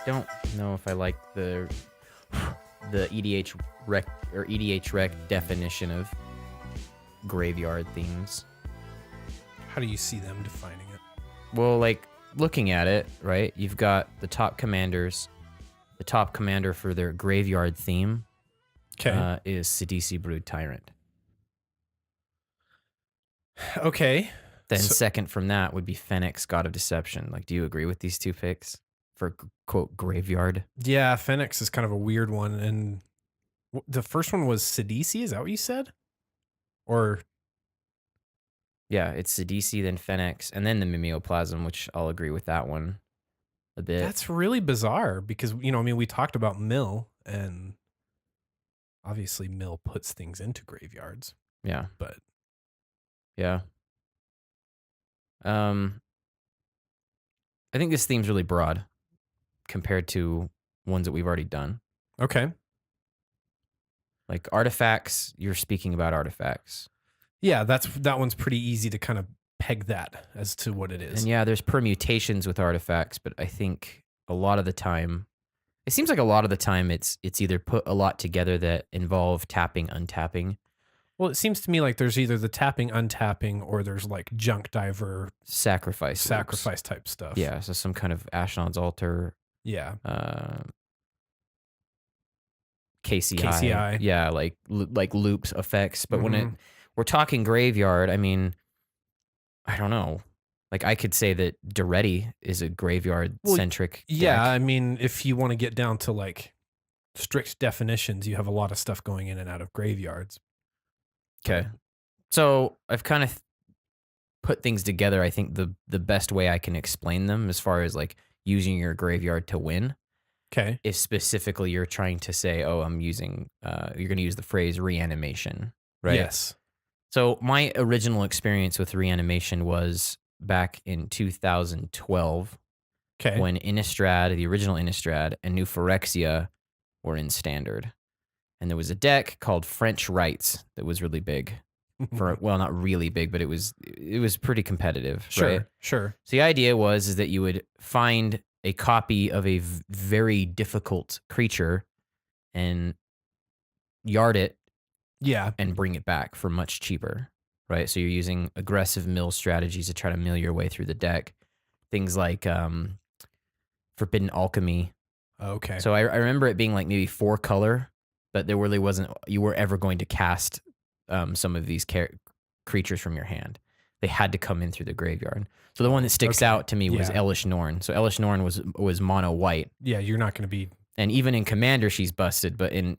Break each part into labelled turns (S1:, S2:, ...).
S1: don't know if I like the EDH rec or EDH rec definition of graveyard themes.
S2: How do you see them defining it?
S1: Well, like looking at it, right? You've got the top commanders. The top commander for their graveyard theme is Sidisi Brood Tyrant.
S2: Okay.
S1: Then second from that would be Fenix, God of Deception. Like, do you agree with these two picks for quote graveyard?
S2: Yeah, Fenix is kind of a weird one, and the first one was Sidisi. Is that what you said? Or
S1: yeah, it's Sidisi, then Fenix, and then the Mimeoplasm, which I'll agree with that one a bit.
S2: That's really bizarre because we talked about Mill, and obviously Mill puts things into graveyards.
S1: Yeah,
S2: but
S1: yeah. I think this theme's really broad compared to ones that we've already done.
S2: Okay.
S1: Like artifacts, you're speaking about artifacts.
S2: Yeah, that one's pretty easy to kind of peg that as to what it is.
S1: And yeah, there's permutations with artifacts, but I think a lot of the time, it seems like a lot of the time it's either put a lot together that involve tapping, untapping.
S2: Well, it seems to me like there's either the tapping, untapping, or there's like junk diver
S1: sacrifice
S2: type stuff.
S1: Yeah, so some kind of Ashnod's Altar.
S2: Yeah.
S1: KCI. Yeah, like loops effects. But when we're talking graveyard, I mean, I don't know. Like I could say that Duretti is a graveyard centric.
S2: Yeah,
S1: deck.
S2: I mean, if you want to get down to like strict definitions, you have a lot of stuff going in and out of graveyards.
S1: Okay. So I've kind of put things together. I think the best way I can explain them as far as like using your graveyard to win.
S2: Okay.
S1: If specifically you're trying to say, oh, I'm using, you're going to use the phrase reanimation, right?
S2: Yes.
S1: So my original experience with reanimation was back in 2012 when Innistrad, the original Innistrad, and New Phyrexia were in Standard. And there was a deck called French Rites that was really big. Well, not really big, but it was pretty competitive.
S2: Sure,
S1: right?
S2: Sure.
S1: So the idea is that you would find a copy of a very difficult creature and yard it, and bring it back for much cheaper, right? So you're using aggressive mill strategies to try to mill your way through the deck. Things like Forbidden Alchemy.
S2: Okay.
S1: So I remember it being like maybe 4 color, but there really wasn't, you were ever going to cast some of these creatures from your hand. They had to come in through the graveyard. So the one that sticks out to me was Elish Norn. So Elish Norn was mono white.
S2: Yeah, you're not going to be.
S1: And even in Commander, she's busted. But in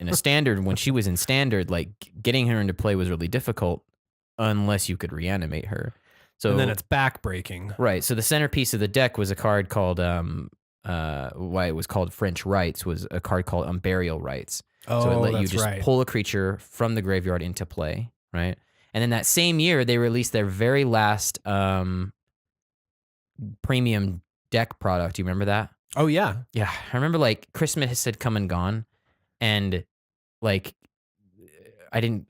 S1: a Standard, when she was in Standard, like getting her into play was really difficult unless you could reanimate her. So
S2: and then it's backbreaking.
S1: Right. So the centerpiece of the deck was a card called why it was called French Rites was a card called Unburial Rites. So it let you just pull a creature from the graveyard into play, right? And then that same year, they released their very last premium deck product. Do you remember that?
S2: Oh, yeah.
S1: Yeah. I remember like Christmas had come and gone, and like I didn't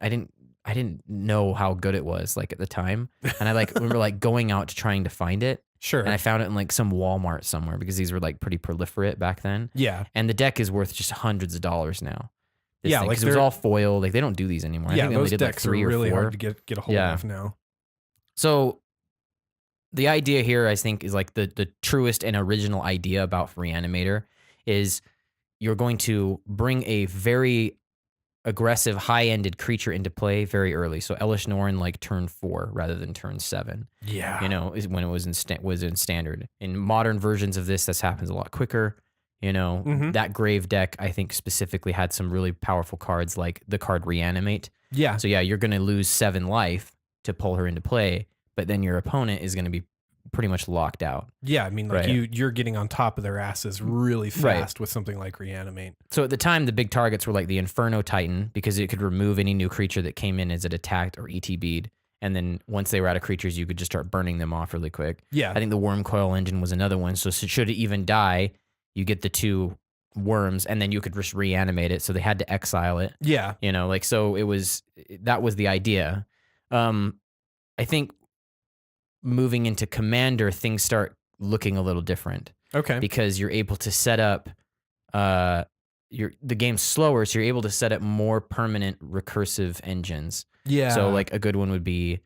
S1: know how good it was like at the time. And I like remember like going out to trying to find it.
S2: Sure.
S1: And I found it in like some Walmart somewhere because these were like pretty proliferate back then.
S2: Yeah.
S1: And the deck is worth just hundreds of dollars now.
S2: Yeah,
S1: because it was all foil. Like they don't do these anymore.
S2: Yeah,
S1: I think
S2: those
S1: they did
S2: decks
S1: like 3
S2: are really
S1: or 4.
S2: hard to get a hold of now.
S1: So the idea here, I think, is like the truest and original idea about Reanimator is you're going to bring a very aggressive, high-ended creature into play very early. So Elish Norn like turn 4 rather than turn 7.
S2: Yeah,
S1: is when it was in Standard. In modern versions of this happens a lot quicker. That Grave deck, I think, specifically had some really powerful cards like the card Reanimate.
S2: Yeah.
S1: So yeah, you're going to lose 7 life to pull her into play, but then your opponent is going to be pretty much locked out.
S2: Yeah, I mean, like you're getting on top of their asses really fast with something like Reanimate.
S1: So at the time, the big targets were like the Inferno Titan because it could remove any new creature that came in as it attacked or ETB'd. And then once they were out of creatures, you could just start burning them off really quick.
S2: Yeah.
S1: I think the Worm Coil Engine was another one. So should it even die, you get the 2 worms and then you could just reanimate it. So they had to exile it.
S2: Yeah.
S1: So that was the idea. I think moving into Commander, things start looking a little different.
S2: Okay.
S1: Because you're able to set up the game's slower, so you're able to set up more permanent recursive engines.
S2: Yeah.
S1: So like a good one would be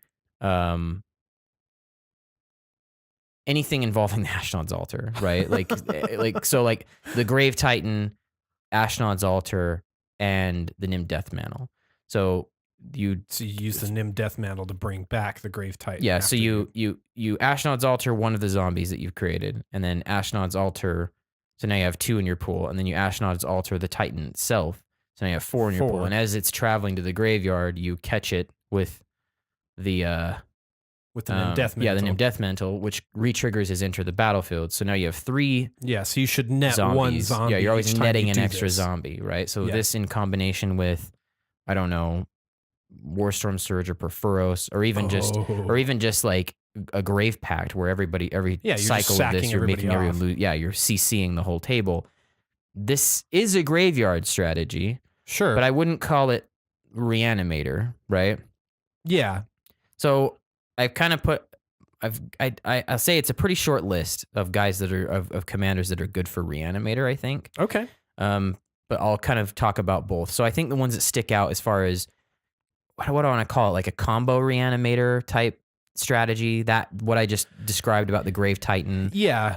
S1: anything involving the Ashnod's Altar, right? Like so like the Grave Titan, Ashnod's Altar, and the Nim Death Mantle. So you
S2: use the Nim Death Mantle to bring back the Grave Titan.
S1: Yeah, so you Ashnod's Altar one of the zombies that you've created, and then Ashnod's Altar, so now you have 2 in your pool, and then you Ashnod's Altar the Titan itself, so now you have 4 in your pool. And as it's traveling to the graveyard, you catch it with the
S2: Nim Death Mantle.
S1: Yeah, the Nim Death Mantle, which re-triggers his enter the battlefield. So now you have 3
S2: Yeah, so you should net
S1: zombies.
S2: one zombie.
S1: Yeah, you're always netting an extra
S2: this.
S1: zombie, right? So this in combination with, I don't know, Warstorm Surge or Perforos, or even just like a Grave Pact where every cycle of this you're making you're CCing the whole table. This is a graveyard strategy.
S2: Sure.
S1: But I wouldn't call it Reanimator, right?
S2: Yeah.
S1: So I've kind of I'll say it's a pretty short list of guys that are of commanders that are good for Reanimator, I think.
S2: Okay.
S1: But I'll kind of talk about both. So I think the ones that stick out as far as what do I want to call it, like a combo Reanimator type strategy, that what I just described about the Grave Titan.
S2: Yeah.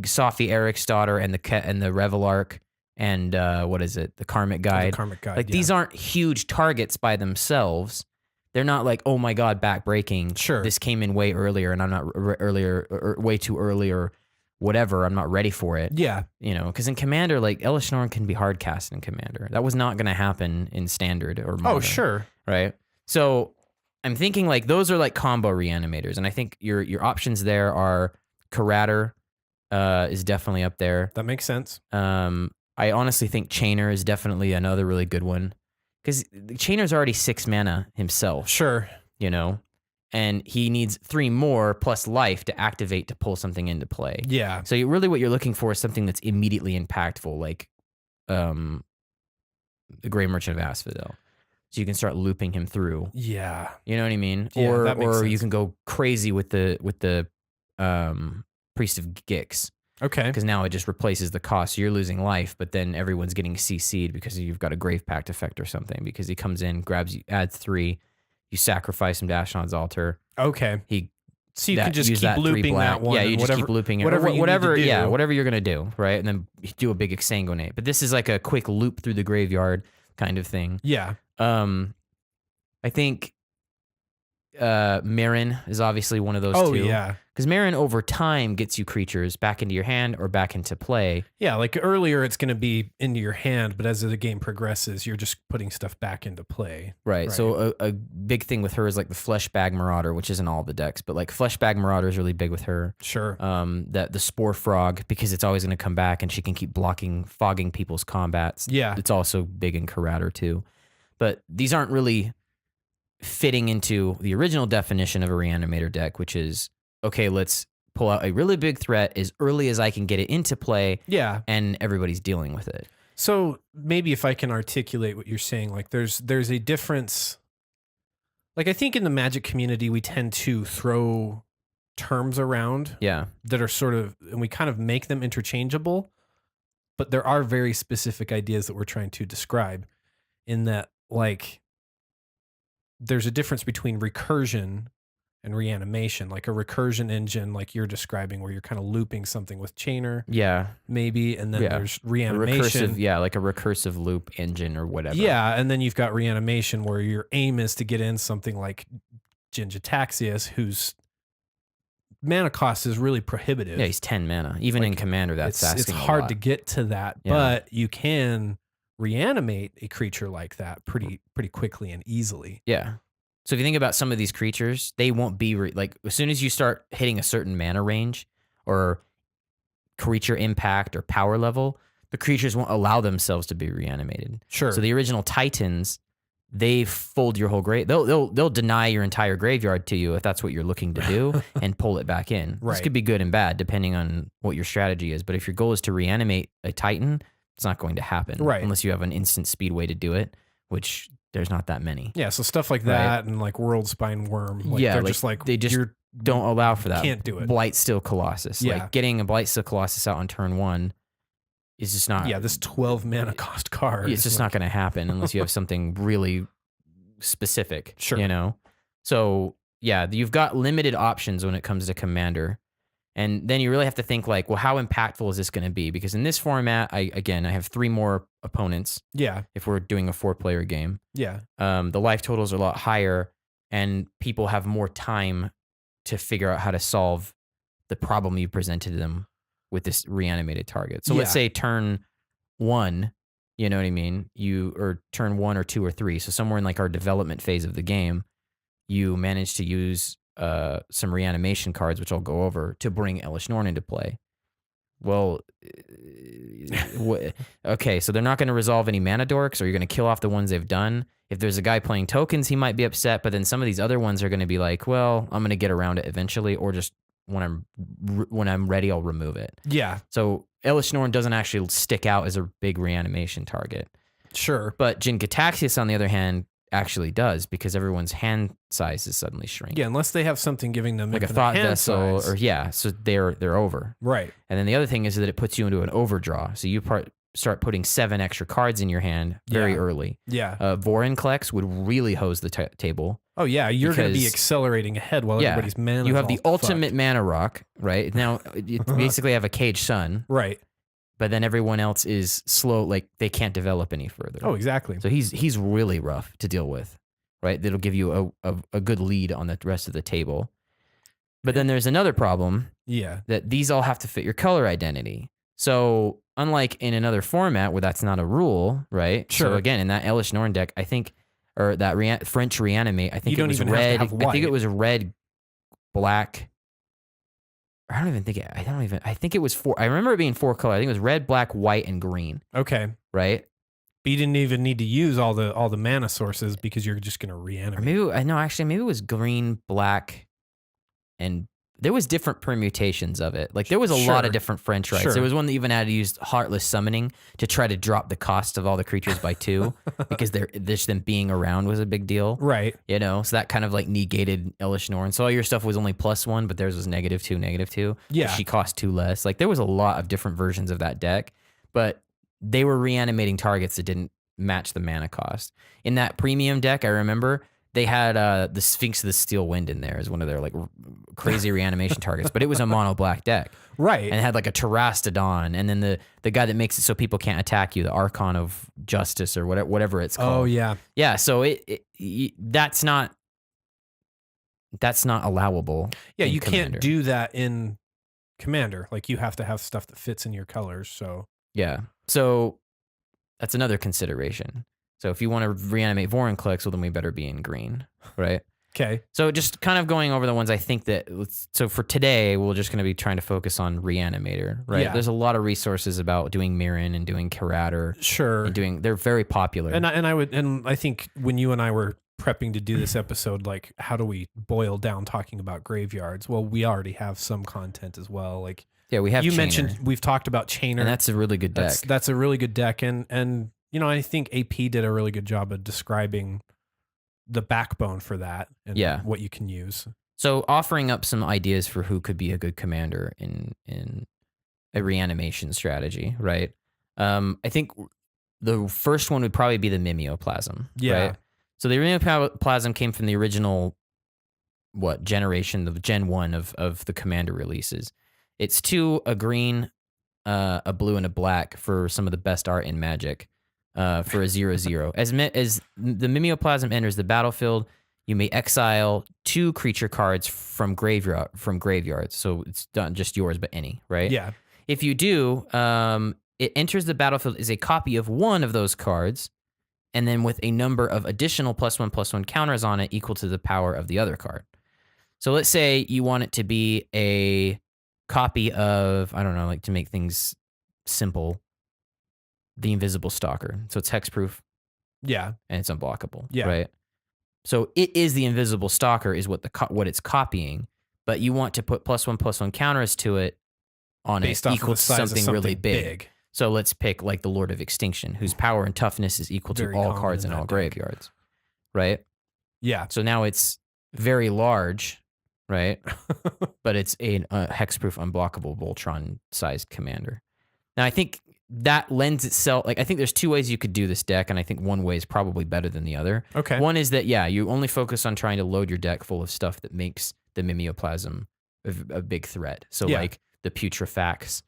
S1: Sophie Eric's daughter and the Revelark and what is it? The Karmic Guide.
S2: The Karmic Guide.
S1: Like these aren't huge targets by themselves. They're not like, oh my God, backbreaking.
S2: Sure.
S1: This came in way earlier and I'm not earlier or way too early or whatever. I'm not ready for it.
S2: Yeah.
S1: Because in Commander, like Elish Norn can be hard cast in Commander. That was not going to happen in Standard or Modern.
S2: Oh, sure.
S1: Right. So I'm thinking like those are like combo Reanimators. And I think your options there are Karater is definitely up there.
S2: That makes sense.
S1: I honestly think Chainer is definitely another really good one. Because Chainer's already 6 mana himself.
S2: Sure.
S1: And he needs 3 more plus life to activate to pull something into play.
S2: Yeah.
S1: So really what you're looking for is something that's immediately impactful, like the Grey Merchant of Asphodel. So you can start looping him through.
S2: Yeah.
S1: You know what I mean?
S2: Yeah,
S1: or
S2: that makes sense.
S1: You can go crazy with the Priest of Gix.
S2: Okay.
S1: Because now it just replaces the cost. So you're losing life, but then everyone's getting CC'd because you've got a Grave Pact effect or something. Because he comes in, grabs you, adds 3, you sacrifice him to Ashnod's Altar.
S2: Okay. So you can just
S1: use
S2: keep looping that one.
S1: Yeah, you just keep looping it. Whatever you're gonna do, right? And then do a big exsanguinate. But this is like a quick loop through the graveyard kind of thing.
S2: Yeah.
S1: I think Marin is obviously one of those two.
S2: Oh, yeah.
S1: Because Marin over time gets you creatures back into your hand or back into play.
S2: Yeah, like earlier it's going to be into your hand, but as the game progresses, you're just putting stuff back into play.
S1: Right. So a big thing with her is like the Fleshbag Marauder, which isn't all the decks, but like Fleshbag Marauder is really big with her.
S2: Sure.
S1: That the Spore Frog, because it's always going to come back and she can keep fogging people's combats.
S2: Yeah.
S1: It's also big in Karater too. But these aren't really fitting into the original definition of a Reanimator deck, which is, okay, let's pull out a really big threat as early as I can get it into play.
S2: Yeah.
S1: And everybody's dealing with it.
S2: So maybe if I can articulate what you're saying, like there's a difference. Like I think in the Magic community, we tend to throw terms around that are sort of, and we kind of make them interchangeable, but there are very specific ideas that we're trying to describe in that, like, there's a difference between recursion and reanimation, like a recursion engine, like you're describing, where you're kind of looping something with Chainer.
S1: Yeah.
S2: Maybe. And then there's reanimation.
S1: Like a recursive loop engine or whatever.
S2: Yeah. And then you've got reanimation, where your aim is to get in something like Jin-Gitaxias, whose mana cost is really prohibitive.
S1: Yeah, he's 10 mana. Even in Commander, that's asking
S2: it's hard
S1: a lot
S2: to get to that, but you can reanimate a creature like that pretty quickly and easily.
S1: Yeah. So if you think about some of these creatures, they won't be like, as soon as you start hitting a certain mana range or creature impact or power level, the creatures won't allow themselves to be reanimated.
S2: Sure.
S1: So the original Titans, they fold your whole they'll deny your entire graveyard to you if that's what you're looking to do and pull it back in.
S2: Right.
S1: This could be good and bad depending on what your strategy is. But if your goal is to reanimate a Titan, it's not going to happen.
S2: Right.
S1: Unless you have an instant speed way to do it, which there's not that many.
S2: Yeah, so stuff like that and like World Spine Worm. Like they're just like,
S1: don't allow for that.
S2: Can't do it.
S1: Blightsteel Colossus.
S2: Yeah.
S1: Like getting a Blightsteel Colossus out on turn 1 is just not.
S2: Yeah, this 12 mana cost card.
S1: It's just not going to happen unless you have something really specific.
S2: Sure.
S1: You know? So, yeah, you've got limited options when it comes to Commander. And then you really have to think like, well, how impactful is this going to be? Because in this format, I have 3 more opponents.
S2: Yeah.
S1: If we're doing a 4-player game.
S2: Yeah.
S1: The life totals are a lot higher and people have more time to figure out how to solve the problem you presented to them with this reanimated target. So let's say turn 1, you know what I mean? Or turn 1 or 2 or 3. So somewhere in like our development phase of the game, you manage to use some reanimation cards, which I'll go over, to bring Elish Norn into play. Well, okay, so they're not going to resolve any mana dorks, or you're going to kill off the ones they've done. If there's a guy playing tokens, he might be upset, but then some of these other ones are going to be like, well, I'm going to get around it eventually, or just when I'm ready, I'll remove it.
S2: Yeah.
S1: So Elish Norn doesn't actually stick out as a big reanimation target.
S2: Sure.
S1: But Jin Gitaxias, on the other hand, actually does, because everyone's hand size is suddenly shrinking.
S2: Yeah, unless they have something giving them
S1: like a thought vessel,
S2: size.
S1: or so they're over.
S2: Right.
S1: And then the other thing is that it puts you into an overdraw. So you start putting 7 extra cards in your hand very early.
S2: Yeah.
S1: Vorinclex would really hose the table.
S2: Oh yeah, you're going to be accelerating ahead while everybody's mana.
S1: You have the ultimate mana rock, right? Now you basically have a Cage Sun.
S2: Right.
S1: But then everyone else is slow, like they can't develop any further.
S2: Oh, exactly.
S1: So he's really rough to deal with, right? That'll give you a good lead on the rest of the table. But then there's another problem.
S2: Yeah.
S1: That these all have to fit your color identity. So unlike in another format where that's not a rule, right?
S2: Sure.
S1: So again, in that Elish Norn deck, I think, or that French Reanimate, I think
S2: you
S1: it was
S2: don't even
S1: red.
S2: have to have white.
S1: I think it was red, black. I think it was 4. I remember it being 4 color. I think it was red, black, white, and green.
S2: Okay.
S1: Right?
S2: But you didn't even need to use all the mana sources because you're just going to reanimate.
S1: Or maybe it was green, black, and there was different permutations of it. Like there was a lot of different French rights.
S2: Sure.
S1: There was one that even had to use Heartless Summoning to try to drop the cost of all the creatures by 2 because them being around was a big deal.
S2: Right.
S1: You know, so that kind of like negated Elish Norn. So all your stuff was only +1, but theirs was -2.
S2: Yeah.
S1: She cost 2 less. Like there was a lot of different versions of that deck, but they were reanimating targets that didn't match the mana cost. In that premium deck, I remember they had the Sphinx of the Steel Wind in there as one of their like crazy reanimation targets, but it was a mono black deck.
S2: Right.
S1: And it had like a Terastodon, and then the guy that makes it so people can't attack you, the Archon of Justice or whatever it's called.
S2: Oh yeah.
S1: Yeah, so that's not allowable.
S2: Yeah, you
S1: Commander.
S2: can't do that in Commander. Like you have to have stuff that fits in your colors, so.
S1: Yeah. So that's another consideration. So if you want to reanimate Vorinclex, well, then we better be in green, right?
S2: Okay.
S1: So just kind of going over the ones I think that, so for today, we're just going to be trying to focus on Reanimator, right?
S2: Yeah.
S1: There's a lot of resources about doing Mirren and doing Karater.
S2: Sure.
S1: And they're very popular.
S2: And I think when you and I were prepping to do this episode, like how do we boil down talking about graveyards? Well, we already have some content as well. Like
S1: yeah, we have
S2: you
S1: Chainer.
S2: mentioned, we've talked about Chainer.
S1: And that's a really good deck.
S2: That's a really good deck. And you know, I think AP did a really good job of describing the backbone for that and what you can use.
S1: So offering up some ideas for who could be a good commander in a reanimation strategy, right? I think the first one would probably be the Mimeoplasm.
S2: Yeah.
S1: Right? So the Mimeoplasm came from the original generation, the Gen 1 of the commander releases. It's 2, a green, a blue, and a black for some of the best art in Magic. For a 0/0. As the Mimeoplasm enters the battlefield, you may exile 2 creature cards from graveyards. So it's not just yours, but any, right?
S2: Yeah.
S1: If you do, it enters the battlefield as a copy of one of those cards, and then with a number of additional +1/+1 counters on it equal to the power of the other card. So let's say you want it to be a copy of, I don't know, like to make things simple, the Invisible Stalker. So it's hexproof.
S2: Yeah.
S1: And it's unblockable.
S2: Yeah.
S1: Right. So it is the Invisible Stalker is what it's copying, but you want to put +1/+1 counters to it on
S2: based
S1: it
S2: off
S1: equal
S2: of
S1: to
S2: the size of
S1: something really big. So let's pick like the Lord of Extinction, whose power and toughness is equal to
S2: Very
S1: all
S2: common
S1: cards
S2: in
S1: in all
S2: that deck.
S1: graveyards. Right.
S2: Yeah.
S1: So now it's very large, right? But it's a hexproof, unblockable Voltron-sized commander. Now, I think that lends itself, like, I think there's two ways you could do this deck, and I think one way is probably better than the other.
S2: Okay.
S1: One is that, you only focus on trying to load your deck full of stuff that makes the Mimeoplasm a big threat. So, like, the Putrefacts,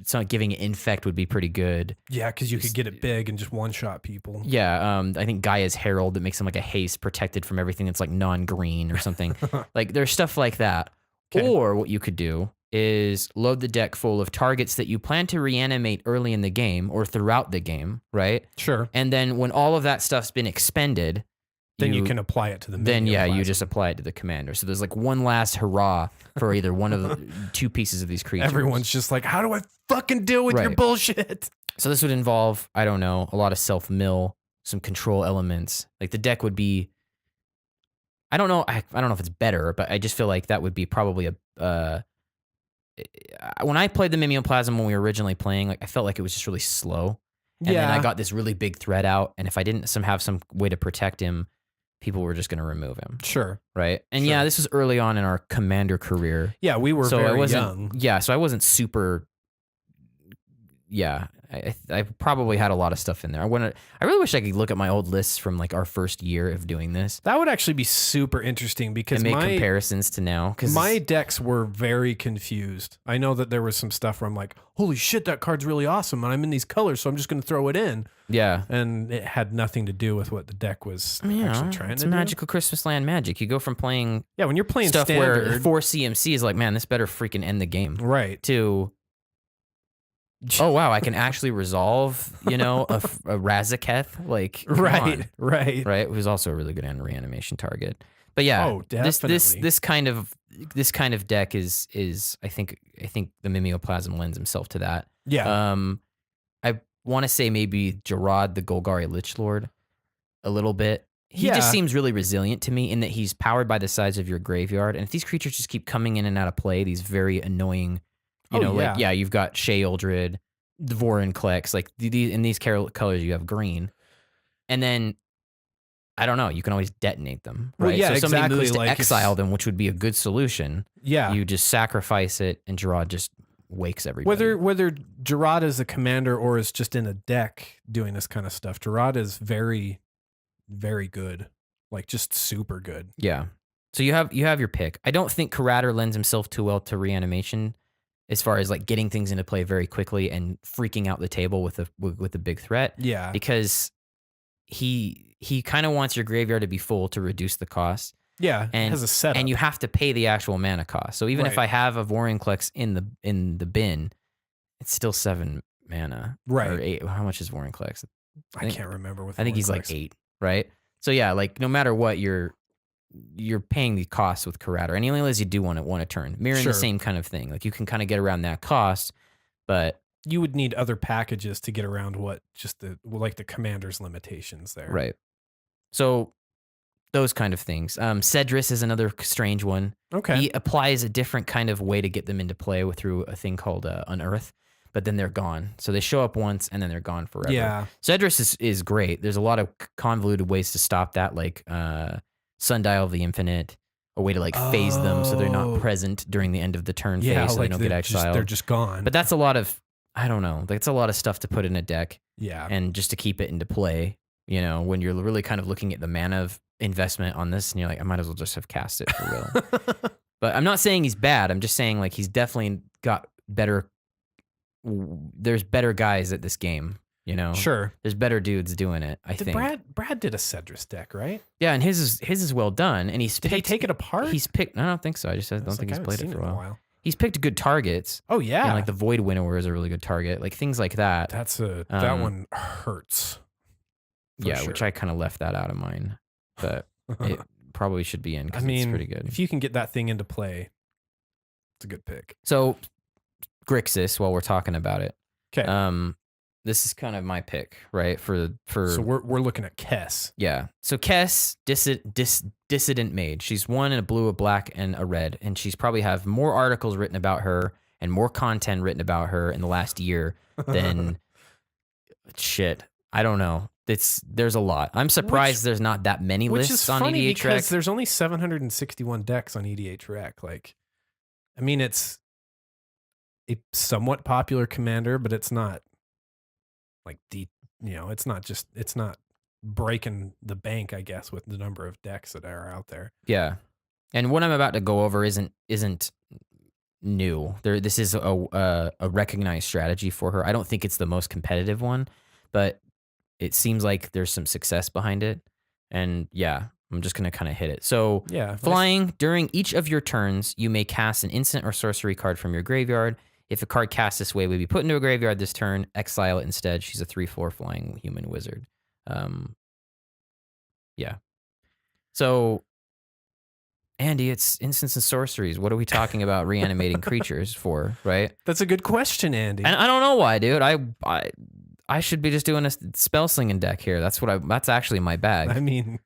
S1: so giving it infect would be pretty good.
S2: Yeah, because you could get it big and just one-shot people.
S1: Yeah, I think Gaia's Herald that makes him like a haste protected from everything that's like non-green or something. Like there's stuff like that. Okay. Or what you could do is load the deck full of targets that you plan to reanimate early in the game or throughout the game, right?
S2: Sure.
S1: And then when all of that stuff's been expended,
S2: then you can apply it to the
S1: you just apply it to the commander. So there's like one last hurrah for either one of the two pieces of these creatures.
S2: Everyone's just like, how do I fucking deal with your bullshit?
S1: So this would involve, I don't know, a lot of self-mill, some control elements. Like the deck would be, I don't know if it's better, but I just feel like that would be probably when I played the Mimeoplasm when we were originally playing, like I felt like it was just really slow. And then I got this really big threat out, and if I didn't have some way to protect him, people were just going to remove him.
S2: Sure.
S1: Right? And this was early on in our commander career.
S2: Yeah, we were very young.
S1: Yeah, so I wasn't super... Yeah, I probably had a lot of stuff in there. I really wish I could look at my old lists from like our first year of doing this.
S2: That would actually be super interesting because
S1: and make comparisons to now.
S2: My decks were very confused. I know that there was some stuff where I'm like, holy shit, that card's really awesome, and I'm in these colors, so I'm just going to throw it in.
S1: Yeah.
S2: And it had nothing to do with what the deck was actually trying to do.
S1: It's magical Christmas Land magic. You go from playing
S2: when you're playing
S1: stuff
S2: standard,
S1: where 4 CMC is like, man, this better freaking end the game.
S2: Right.
S1: To... oh wow! I can actually resolve, a Razaketh, like right, who's also a really good reanimation target. But yeah,
S2: definitely.
S1: this kind of deck is I think the Mimeoplasm lends himself to that.
S2: Yeah.
S1: I want to say maybe Gerard the Golgari Lichlord a little bit. He just seems really resilient to me in that he's powered by the size of your graveyard, and if these creatures just keep coming in and out of play, these very annoying. You've got Shea Eldred, the Vorinclex, like in these colors you have green. And then, I don't know, you can always detonate them, right?
S2: Well, yeah,
S1: so if somebody moves to
S2: like
S1: exile them, which would be a good solution.
S2: Yeah.
S1: You just sacrifice it and Gerard just wakes everybody.
S2: Whether Gerard is a commander or is just in a deck doing this kind of stuff, Gerard is very, very good. Like just super good.
S1: Yeah. So you have your pick. I don't think Karater lends himself too well to reanimation. As far as like getting things into play very quickly and freaking out the table with a big threat.
S2: Yeah.
S1: Because he kind of wants your graveyard to be full to reduce the cost.
S2: Yeah.
S1: And
S2: it has a setup.
S1: And you have to pay the actual mana cost. So even if I have a Vorinclex in the bin, it's still 7 mana.
S2: Right.
S1: Or 8. How much is Vorinclex?
S2: I can't remember.
S1: I think he's like 8, right? So yeah, like no matter what, you're paying the cost with Karater, and he only lets you do one a turn, mirroring the same kind of thing. Like you can kind of get around that cost, but
S2: you would need other packages to get around the commander's limitations there.
S1: Right. So those kind of things. Cedrus is another strange one.
S2: Okay.
S1: He applies a different kind of way to get them into play through a thing called Unearth, but then they're gone. So they show up once and then they're gone forever.
S2: Yeah.
S1: Cedrus is great. There's a lot of convoluted ways to stop that, like Sundial of the Infinite, a way to like phase them so they're not present during the end of the turn phase, so they don't get exiled.
S2: They're just gone.
S1: But that's a lot of, I don't know, that's a lot of stuff to put in a deck.
S2: Yeah.
S1: And just to keep it into play, when you're really kind of looking at the mana of investment on this, and you're like, I might as well just have cast it for real. But I'm not saying he's bad. I'm just saying like he's definitely got better. There's better guys at this game.
S2: Sure.
S1: There's better dudes doing it, I think.
S2: Brad did a Cedrus deck, right?
S1: Yeah, and his is well done. And
S2: did he take it apart?
S1: He's picked. I don't think so. I don't think he's played it for a while. He's picked good targets.
S2: Oh yeah,
S1: like the Void Winnower is a really good target. Like things like that.
S2: That one hurts.
S1: Yeah, which I kind of left that out of mine, but it probably should be in because it's pretty good.
S2: If you can get that thing into play, it's a good pick.
S1: So Grixis, while we're talking about it,
S2: okay.
S1: This is kind of my pick, right? So
S2: we're looking at Kess.
S1: Yeah. So Kess, Dissident Mage. She's 1 in a blue, a black, and a red, and she's probably have more articles written about her and more content written about her in the last year than shit. I don't know. there's a lot. I'm surprised there's not that many lists on EDH Rec. Which is funny
S2: because there's only 761 decks on EDH Rec. Like, I mean, it's a somewhat popular commander, but it's not like it's not breaking the bank, I guess, with the number of decks that are out there.
S1: Yeah. And what I'm about to go over isn't new. This is a recognized strategy for her. I don't think it's the most competitive one, but it seems like there's some success behind it. And yeah, I'm just going to kind of hit it. So flying, during each of your turns, you may cast an instant or sorcery card from your graveyard. If a card cast this way would be put into a graveyard this turn, exile it instead. She's a 3/4 flying human wizard. Yeah. So, Andy, it's instants and sorceries. What are we talking about reanimating creatures for, right?
S2: That's a good question, Andy.
S1: And I don't know why, dude. I should be just doing a spell slinging deck here. That's actually my bag.
S2: I mean,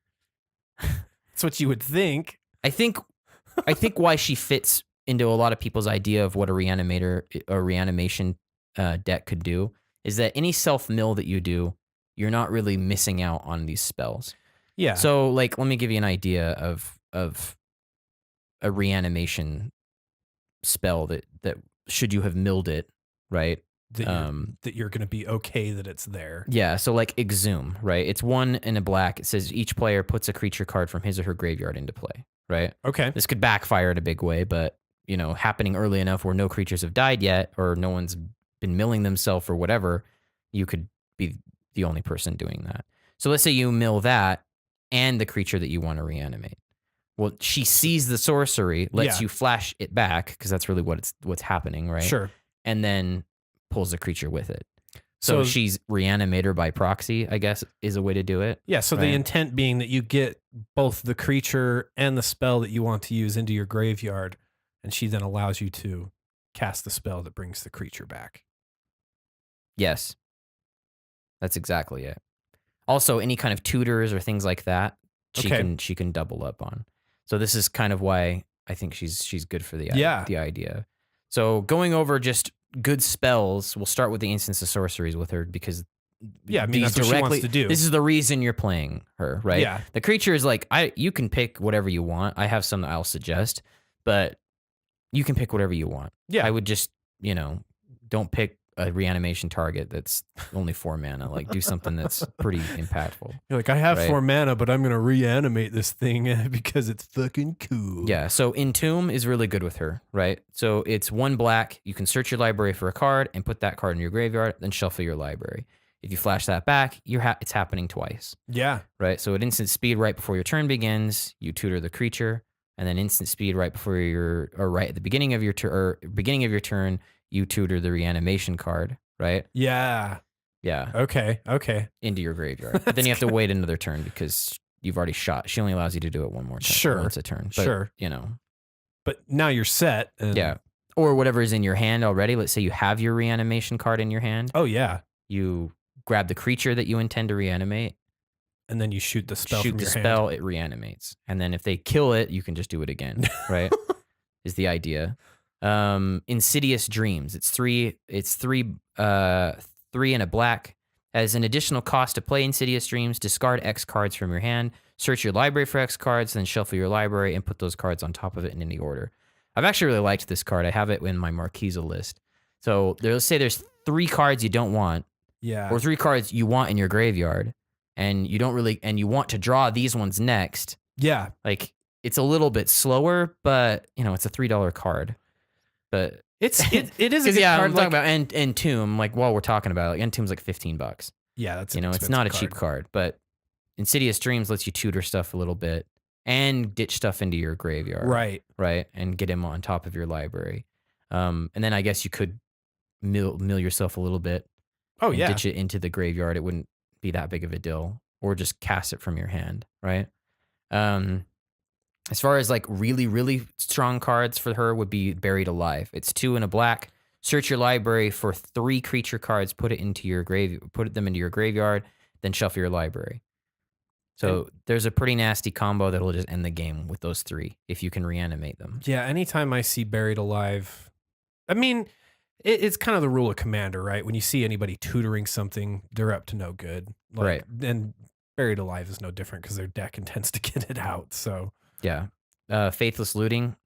S2: that's what you would think.
S1: I think why she fits into a lot of people's idea of what a reanimator or reanimation deck could do is that any self-mill that you do, you're not really missing out on these spells.
S2: Yeah.
S1: So, like, let me give you an idea of a reanimation spell that should you have milled it, right?
S2: That you're going to be okay that it's there.
S1: Yeah, so like Exhume, right? It's 1 in a black. It says each player puts a creature card from his or her graveyard into play, right?
S2: Okay.
S1: This could backfire in a big way, but, happening early enough where no creatures have died yet or no one's been milling themselves or whatever, you could be the only person doing that. So let's say you mill that and the creature that you want to reanimate. Well, she sees the sorcery, lets you flash it back, because that's really what's happening, right?
S2: Sure.
S1: And then pulls the creature with it. So she's Reanimator by proxy, I guess, is a way to do it.
S2: Yeah, so the intent being that you get both the creature and the spell that you want to use into your graveyard, and she then allows you to cast the spell that brings the creature back.
S1: Yes. That's exactly it. Also, any kind of tutors or things like that, she can double up on. So this is kind of why I think she's good for the idea. So going over just good spells, we'll start with the instants of sorceries with her because
S2: that's what she wants to do.
S1: This is the reason you're playing her, right?
S2: Yeah.
S1: The creature is like, you can pick whatever you want. I have some that I'll suggest, but you can pick whatever you want.
S2: Yeah.
S1: I would just, don't pick a reanimation target that's only 4 mana. Like, do something that's pretty impactful.
S2: You're like, I have 4 mana, but I'm going to reanimate this thing because it's fucking cool.
S1: Yeah, so Entomb is really good with her, right? So it's 1 black. You can search your library for a card and put that card in your graveyard, then shuffle your library. If you flash that back, it's happening twice.
S2: Yeah.
S1: Right? So at instant speed right before your turn begins, you tutor the creature, and then instant speed right before right at the beginning of your turn, you tutor the reanimation card, right?
S2: Yeah.
S1: Yeah.
S2: Okay.
S1: Into your graveyard. But then you have to wait another turn because you've already shot. She only allows you to do it one more time.
S2: Sure.
S1: Once a turn. But,
S2: sure. But now you're set.
S1: Yeah. Or whatever is in your hand already. Let's say you have your reanimation card in your hand.
S2: Oh, yeah.
S1: You grab the creature that you intend to reanimate.
S2: And then you shoot the spell
S1: from your hand. Shoot the spell, it reanimates. And then if they kill it, you can just do it again, right? Is the idea. Insidious Dreams. It's three and a black. As an additional cost to play Insidious Dreams, discard X cards from your hand, search your library for X cards, then shuffle your library and put those cards on top of it in any order. I've actually really liked this card. I have it in my Marquesa list. So let's say there's 3 cards you don't want.
S2: Yeah.
S1: Or 3 cards you want in your graveyard, and you want to draw these ones next.
S2: Yeah.
S1: Like, it's a little bit slower, but it's a $3 card. But
S2: it is a good card.
S1: I'm talking about Entomb. Like, while we're talking about it, like, Entomb's like $15.
S2: Yeah, that's
S1: it's not a cheap card. But Insidious Dreams lets you tutor stuff a little bit and ditch stuff into your graveyard. Right, and get him on top of your library. And then I guess you could mill yourself a little bit.
S2: Oh yeah,
S1: ditch it into the graveyard. It wouldn't be that big of a deal, or just cast it from your hand. Right. As far as like really, really strong cards for her would be Buried Alive. It's 2 and a black. Search your library for 3 creature cards, put them into your graveyard, then shuffle your library. So there's a pretty nasty combo that'll just end the game with those 3 if you can reanimate them.
S2: Yeah, anytime I see Buried Alive, I mean, It's kind of the rule of Commander, right? When you see anybody tutoring something, they're up to no good.
S1: Right.
S2: And Buried Alive is no different because their deck intends to get it out. So
S1: yeah. Faithless Looting,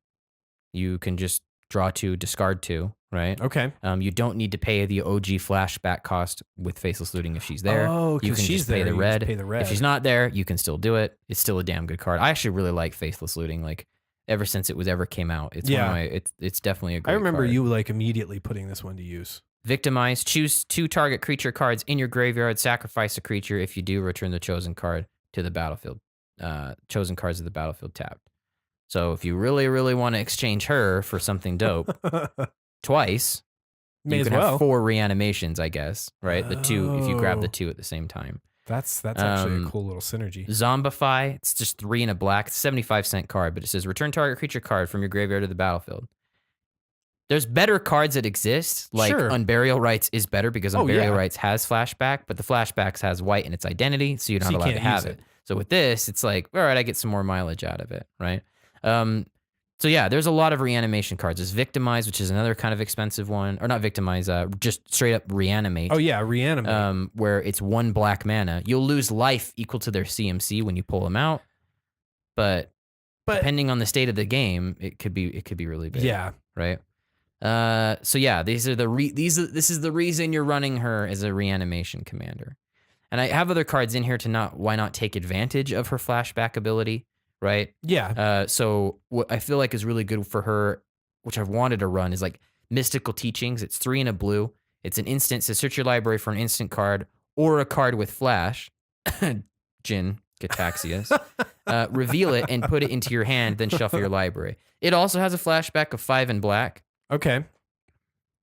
S1: you can just draw 2, discard 2, right?
S2: Okay.
S1: You don't need to pay the OG flashback cost with Faithless Looting if she's there.
S2: Oh,
S1: you can
S2: she's
S1: just pay
S2: there.
S1: the red.
S2: Pay the red.
S1: If she's not there, you can still do it. It's still a damn good card. I actually really like Faithless Looting. Like ever since it was ever came out, it's one of my. It's definitely a great.
S2: I remember
S1: card.
S2: you like immediately putting this one to use.
S1: Victimize. Choose 2 target creature cards in your graveyard. Sacrifice a creature. If you do, return the chosen card to the battlefield. Chosen cards of the battlefield tapped. So if you really, really want to exchange her for something dope, twice, you can have 4 reanimations, I guess, right? The 2, if you grab the 2 at the same time.
S2: That's actually a cool little synergy.
S1: Zombify, it's just 3 and a black, it's a 75-cent card, but it says return target creature card from your graveyard to the battlefield. There's better cards that exist, like Unburial Rites is better because Unburial Rites has flashback, but the flashbacks has white in its identity, so you're not allowed to have it. So with this, it's like, all right, I get some more mileage out of it, right? So yeah, there's a lot of reanimation cards. There's Victimize, which is another kind of expensive one, or not Victimize, just straight up Reanimate.
S2: Oh yeah, Reanimate.
S1: Where it's 1 black mana. You'll lose life equal to their CMC when you pull them out, but depending on the state of the game, it could be really big.
S2: Yeah.
S1: Right. So yeah, this is the reason you're running her as a reanimation commander. And I have other cards in here why not take advantage of her flashback ability, right?
S2: Yeah.
S1: So what I feel like is really good for her, which I've wanted to run, is like Mystical Teachings. It's 3 and a blue. It's an instant. So search your library for an instant card or a card with flash. Jin Cataxias. Reveal it and put it into your hand, then shuffle your library. It also has a flashback of 5 and black.
S2: Okay.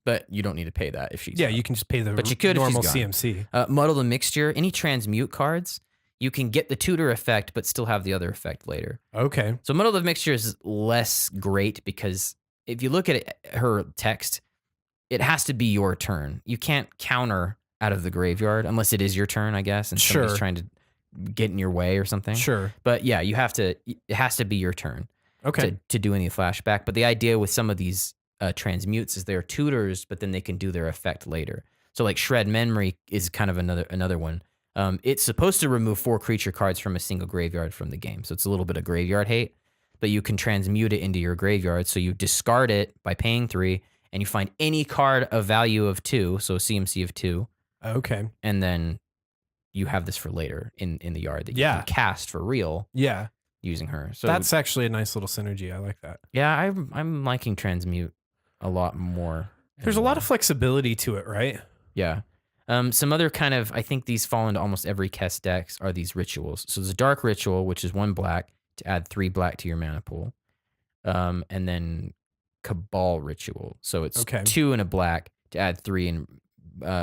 S1: But you don't need to pay that if she's
S2: you can just pay the normal CMC.
S1: Muddle the Mixture, any transmute cards, you can get the tutor effect but still have the other effect later.
S2: Okay.
S1: So Muddle the Mixture is less great because if you look at her text, it has to be your turn. You can't counter out of the graveyard unless it is your turn, I guess, and somebody's trying to get in your way or something.
S2: Sure.
S1: But yeah, it has to be your turn.
S2: Okay.
S1: To do any flashback. But the idea with some of these transmutes is they're tutors, but then they can do their effect later. So like Shred Memory is kind of another one. It's supposed to remove 4 creature cards from a single graveyard from the game. So it's a little bit of graveyard hate, but you can transmute it into your graveyard. So you discard it by paying 3 and you find any card of value of 2. So CMC of 2.
S2: Okay.
S1: And then you have this for later in the yard that you can cast for real.
S2: Yeah.
S1: Using her. So
S2: that's actually a nice little synergy. I like that.
S1: Yeah. I'm liking transmute a lot more.
S2: There's a lot of flexibility to it, right?
S1: Yeah. Some other kind of, I think these fall into almost every Kess decks are these rituals. So there's a Dark Ritual, which is 1 black to add 3 black to your mana pool. And then Cabal Ritual. So it's 2 and a black to add 3 and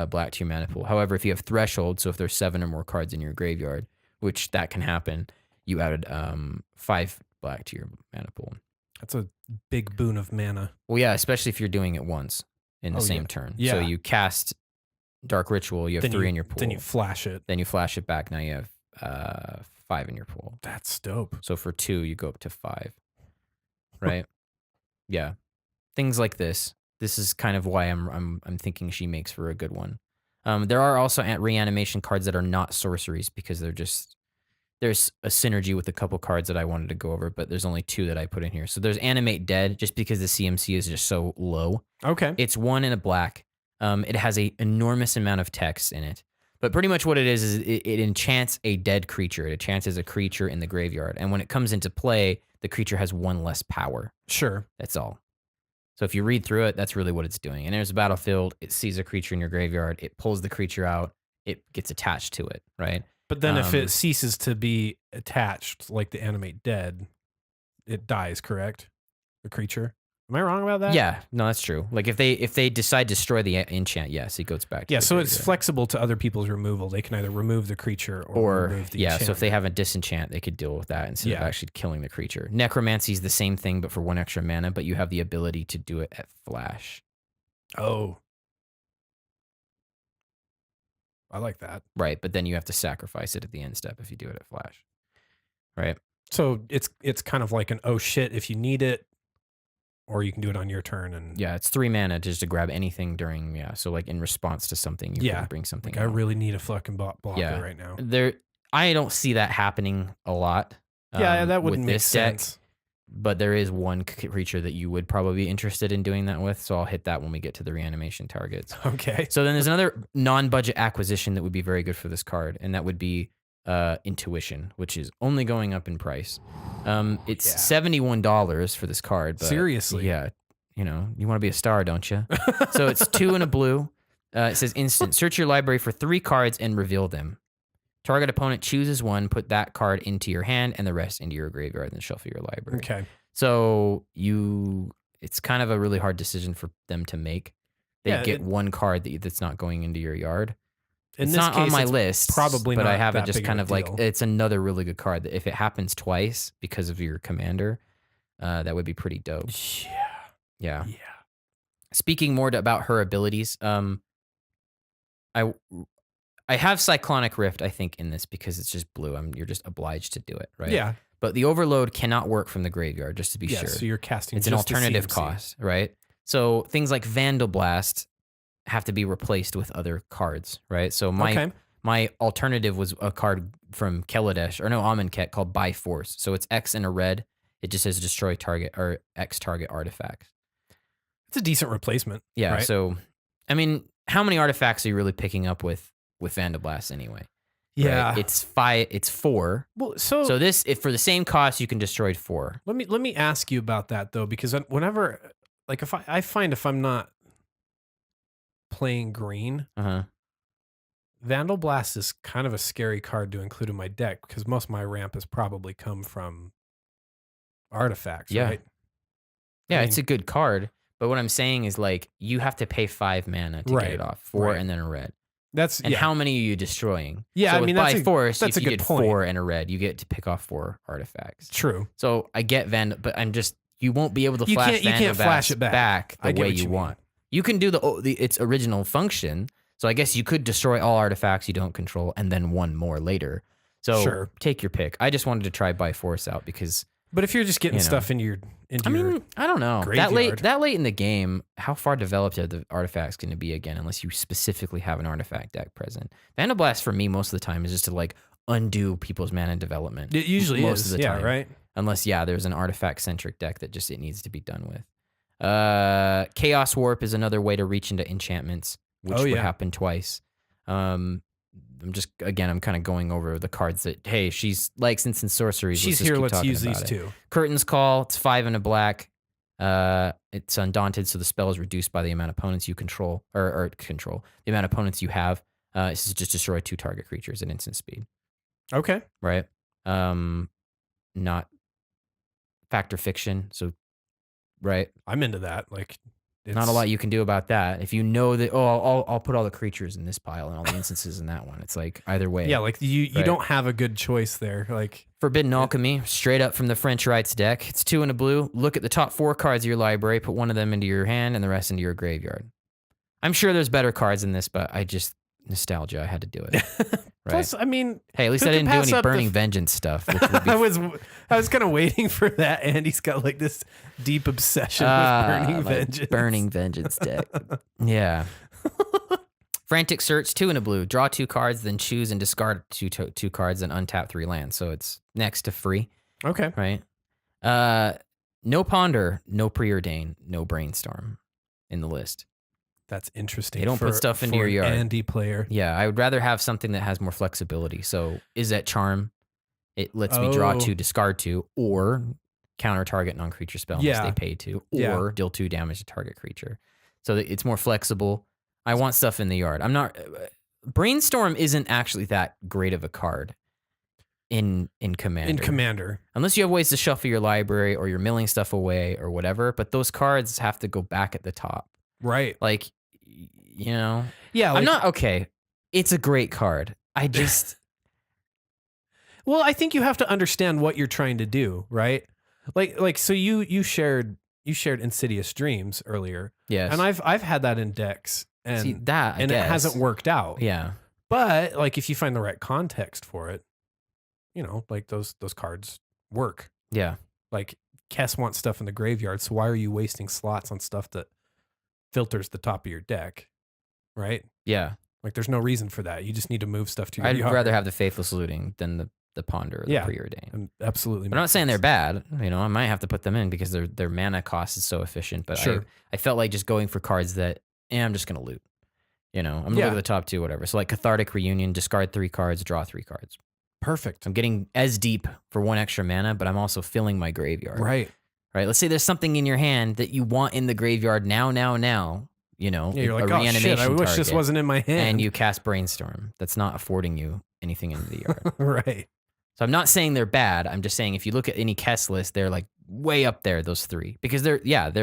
S1: black to your mana pool. However, if you have Threshold, so if there's 7 or more cards in your graveyard, which that can happen, you added 5 black to your mana pool.
S2: That's a big boon of mana.
S1: Well, yeah, especially if you're doing it once in the same turn.
S2: Yeah.
S1: So you cast Dark Ritual, you have 3 in your pool.
S2: Then you flash it.
S1: Then you flash it back. Now you have 5 in your pool.
S2: That's dope.
S1: So for 2, you go up to 5. Right? Yeah. Things like this. This is kind of why I'm thinking she makes for a good one. There are also reanimation cards that are not sorceries because there's a synergy with a couple cards that I wanted to go over, but there's only 2 that I put in here. So there's Animate Dead, just because the CMC is just so low.
S2: Okay.
S1: It's 1 and a black. It has an enormous amount of text in it. But pretty much what it is it enchants a dead creature. It enchants as a creature in the graveyard. And when it comes into play, the creature has 1 less power.
S2: Sure.
S1: That's all. So if you read through it, that's really what it's doing. And there's a battlefield. It sees a creature in your graveyard. It pulls the creature out. It gets attached to it, right?
S2: But then if it ceases to be attached, like the Animate Dead, it dies, correct? The creature. Am I wrong about that?
S1: Yeah, no, that's true. Like if they decide to destroy the enchant, yes, it goes back to
S2: so it's flexible to other people's removal. They can either remove the creature or remove the enchantment.
S1: So if they have a disenchant, they could deal with that instead of actually killing the creature. Necromancy is the same thing, but for 1 extra mana, but you have the ability to do it at flash.
S2: Oh. I like that.
S1: Right, but then you have to sacrifice it at the end step if you do it at flash. Right?
S2: So it's kind of like an oh shit if you need it. Or you can do it on your turn. And
S1: yeah, it's 3 mana just to grab anything during, so like in response to something, you can bring something
S2: like
S1: out.
S2: I really need a fucking blocker right now.
S1: I don't see that happening a lot.
S2: That wouldn't make sense.
S1: Deck, but there is one creature that you would probably be interested in doing that with, so I'll hit that when we get to the reanimation targets.
S2: Okay.
S1: So then there's another non-budget acquisition that would be very good for this card, and that would be Intuition, which is only going up in price. It's $71 for this card. But
S2: seriously?
S1: Yeah. You want to be a star, don't you? So it's 2 and a blue. It says instant. Search your library for 3 cards and reveal them. Target opponent chooses one, put that card into your hand, and the rest into your graveyard and the shuffle your library.
S2: Okay.
S1: So it's kind of a really hard decision for them to make. They get one card that's not going into your yard. It's not on my list,
S2: probably,
S1: but
S2: not
S1: I have
S2: that
S1: it just
S2: big
S1: kind
S2: of
S1: of
S2: a
S1: like,
S2: deal.
S1: it's another really good card that if it happens twice because of your commander, that would be pretty dope. Yeah. Speaking more about her abilities, I have Cyclonic Rift, I think, in this because it's just blue. You're just obliged to do it, right?
S2: Yeah.
S1: But the Overload cannot work from the graveyard, just to be sure.
S2: So you're casting.
S1: It's an alternative cost, right? So things like Vandal Blast have to be replaced with other cards, right? So my alternative was a card from Amonkhet called By Force. So it's X and a red. It just says destroy target or X target artifact.
S2: It's a decent replacement.
S1: Yeah.
S2: Right?
S1: So, I mean, how many artifacts are you really picking up with Vandal Blast anyway?
S2: Yeah.
S1: Right? It's 4.
S2: Well, so
S1: this, if for the same cost, you can destroy 4.
S2: Let me ask you about that though, because whenever, like, if I'm not playing green, Vandal Blast is kind of a scary card to include in my deck because most of my ramp has probably come from artifacts, right?
S1: Yeah, it's a good card, but what I'm saying is like you have to pay 5 mana to get it off, 4 and then a red. How many are you destroying?
S2: Yeah,
S1: so
S2: that's
S1: By Force,
S2: that's
S1: if
S2: a
S1: you
S2: good
S1: get
S2: point.
S1: 4 and a red, you get to pick off 4 artifacts.
S2: True.
S1: So I get Vandal, but you won't be able to flash Vandal
S2: flash it back
S1: the way you want. You can do its original function. So I guess you could destroy all artifacts you don't control and then one more later. So take your pick. I just wanted to try By Force out because.
S2: But if you're just getting stuff into your
S1: I don't know.
S2: Graveyard.
S1: That late in the game, how far developed are the artifacts going to be again? Unless you specifically have an artifact deck present. Vandal Blast for me most of the time is just to like undo people's mana development.
S2: It usually
S1: most
S2: is.
S1: of the time,
S2: right?
S1: Unless there's an artifact centric deck that just it needs to be done with. Chaos Warp is another way to reach into enchantments, which would happen twice. I'm kind of going over the cards that, hey, she's like instant sorceries.
S2: She's here. Let's use these two.
S1: Curtain's Call. It's 5 and a black. It's undaunted, so the spell is reduced by the amount of opponents you control, or the amount of opponents you have. This is just destroy 2 target creatures at instant speed.
S2: Okay.
S1: Right. Not fact or fiction. So, right.
S2: I'm into that. Like.
S1: Not a lot you can do about that. If you know that, I'll put all the creatures in this pile and all the instances in that one. It's like either way.
S2: Yeah, like you don't have a good choice there. Like
S1: Forbidden Alchemy, straight up from the French Rites deck. It's 2 and a blue. Look at the top 4 cards of your library, put one of them into your hand and the rest into your graveyard. I'm sure there's better cards in this, but nostalgia. I had to do it. Right?
S2: Plus, I mean,
S1: hey, at least I didn't do any Burning Vengeance stuff. Which would be
S2: I was kind of waiting for that. Andy's got like this deep obsession with Burning Vengeance.
S1: Burning Vengeance deck. Yeah. Frantic Search, 2 and a blue. Draw 2 cards, then choose and discard 2 cards and untap 3 lands. So it's next to free.
S2: Okay.
S1: Right. No Ponder, no Preordain, no Brainstorm in the list.
S2: That's interesting.
S1: They don't put stuff into your yard.
S2: Andy player.
S1: Yeah, I would rather have something that has more flexibility. So is that Charm? It lets me draw 2, discard 2, or counter target non-creature spell unless they pay 2, or deal 2 damage to target creature. So that it's more flexible. I want stuff in the yard. I'm not. Brainstorm isn't actually that great of a card in Commander. Unless you have ways to shuffle your library or you're milling stuff away or whatever. But those cards have to go back at the top.
S2: Right.
S1: Like. Yeah.
S2: Like,
S1: I'm not okay. It's a great card. I just.
S2: Well, I think you have to understand what you're trying to do, right? Like so you shared Insidious Dreams earlier.
S1: Yes.
S2: And I've had that in decks and
S1: see that
S2: it hasn't worked out.
S1: Yeah.
S2: But like if you find the right context for it, like those cards work.
S1: Yeah.
S2: Like Kess wants stuff in the graveyard, so why are you wasting slots on stuff that filters the top of your deck, right?
S1: Yeah.
S2: Like, there's no reason for that. You just need to move stuff to your yard.
S1: I'd rather have the Faithless Looting than the Ponder or the Preordain.
S2: Absolutely.
S1: But I'm not saying they're bad. I might have to put them in because their mana cost is so efficient. But I felt like just going for cards that, I'm just going to loot. I'm going to look at the top 2, whatever. So like Cathartic Reunion, discard 3 cards, draw 3 cards.
S2: Perfect.
S1: I'm getting as deep for 1 extra mana, but I'm also filling my graveyard.
S2: Right.
S1: Let's say there's something in your hand that you want in the graveyard now.
S2: You're like, oh shit, I wish this wasn't in my hand.
S1: And you cast Brainstorm. That's not affording you anything into the yard.
S2: Right.
S1: So I'm not saying they're bad. I'm just saying if you look at any Kess list, they're like way up there, those 3. Because they're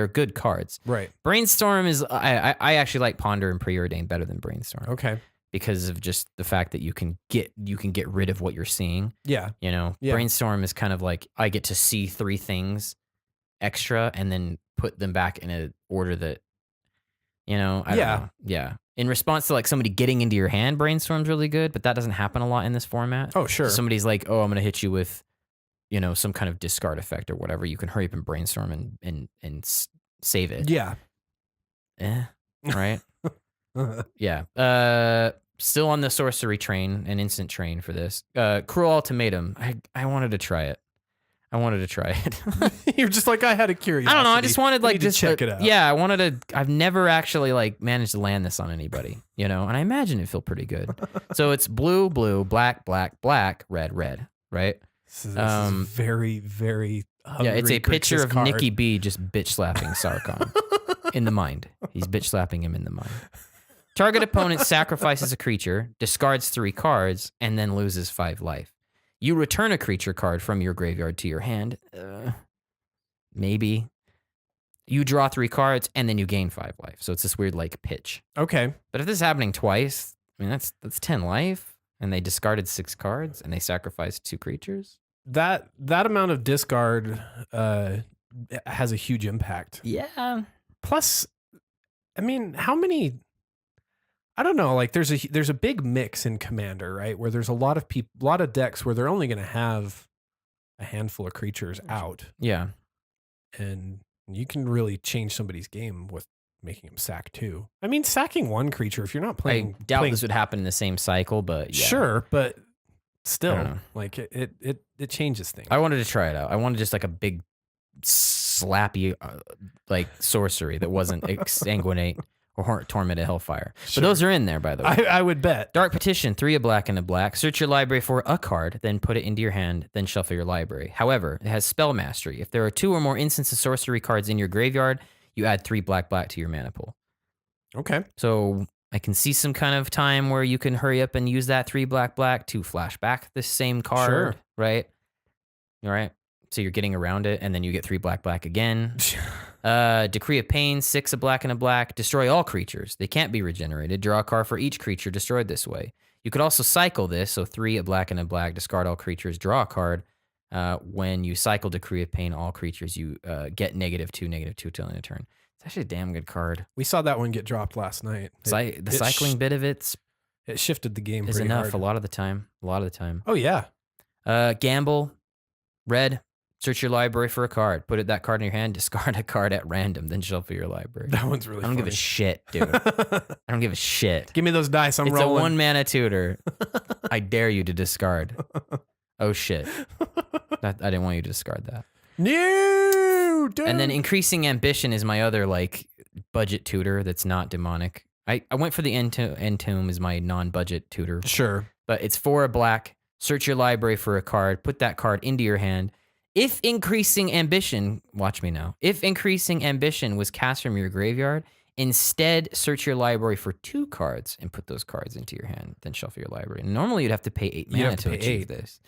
S1: good cards.
S2: Right.
S1: Brainstorm is, I actually like Ponder and Preordain better than Brainstorm.
S2: Okay.
S1: Because of just the fact that you can get rid of what you're seeing.
S2: Yeah.
S1: Brainstorm is kind of like I get to see 3 things extra and then put them back in an order that, I don't know. Yeah. In response to like somebody getting into your hand, Brainstorm's really good, but that doesn't happen a lot in this format.
S2: Oh, sure.
S1: So somebody's like, oh, I'm going to hit you with, some kind of discard effect or whatever. You can hurry up and Brainstorm and save it.
S2: Yeah.
S1: Right? Yeah. Still on the sorcery train and instant train for this. Cruel Ultimatum. I wanted to try it.
S2: You're just like, I had a curiosity.
S1: I don't know. I just wanted like
S2: to check it out.
S1: Yeah, I wanted to. I've never actually like managed to land this on anybody, and I imagine it feel pretty good. So it's blue, blue, black, black, black, red, red, right?
S2: This is very, very.
S1: Yeah, it's a picture of
S2: card.
S1: Nikki B just bitch slapping Sarkon in the mind. He's bitch slapping him in the mind. Target opponent sacrifices a creature, discards 3 cards, and then loses 5 life. You return a creature card from your graveyard to your hand. Maybe. You draw 3 cards, and then you gain 5 life. So it's this weird, like, pitch.
S2: Okay.
S1: But if this is happening twice, that's 10 life, and they discarded 6 cards, and they sacrificed 2 creatures.
S2: That amount of discard has a huge impact.
S1: Yeah.
S2: Plus, how many... I don't know. Like there's a big mix in Commander, right? Where there's a lot of decks where they're only going to have a handful of creatures out.
S1: Yeah,
S2: and you can really change somebody's game with making them sack 2. Sacking 1 creature if you're not playing.
S1: I doubt this would happen in the same cycle, but yeah.
S2: Sure, but still, like it changes things.
S1: I wanted to try it out. I wanted just like a big slappy like sorcery that wasn't exsanguinate. Or Tormented Hellfire. Sure. But those are in there, by the way.
S2: I would bet.
S1: Dark Petition, 3 a black and a black. Search your library for a card, then put it into your hand, then shuffle your library. However, it has Spell Mastery. If there are 2 or more instants of sorcery cards in your graveyard, you add 3 black to your mana pool.
S2: Okay.
S1: So I can see some kind of time where you can hurry up and use that 3 black to flash back the same card.
S2: Sure.
S1: Right? All right. So you're getting around it, and then you get 3 black again. Decree of Pain, 6 a black and a black. Destroy all creatures. They can't be regenerated. Draw a card for each creature destroyed this way. You could also cycle this, so 3 a black and a black. Discard all creatures. Draw a card. When you cycle Decree of Pain, all creatures you get -2 till end of turn. It's actually a damn good card.
S2: We saw that one get dropped last night.
S1: The cycling bit of it
S2: shifted the game.
S1: Is enough
S2: hard.
S1: a lot of the time.
S2: Oh yeah.
S1: Gamble, red. Search your library for a card. Put that card in your hand. Discard a card at random. Then shuffle your library.
S2: That one's really
S1: I don't give a shit, dude. I don't give a shit.
S2: Give me those dice. I'm
S1: it's
S2: rolling.
S1: It's a 1 mana tutor. I dare you to discard. Oh, shit. I didn't want you to discard that.
S2: No, dude.
S1: And then Increasing Ambition is my other, like, budget tutor that's not demonic. I went for the Entomb as my non-budget tutor.
S2: Sure.
S1: But it's 4 a black. Search your library for a card. Put that card into your hand. If Increasing Ambition, watch me now. If Increasing Ambition was cast from your graveyard, instead search your library for 2 cards and put those cards into your hand, then shuffle your library. Normally you'd have to pay 8 mana to achieve this.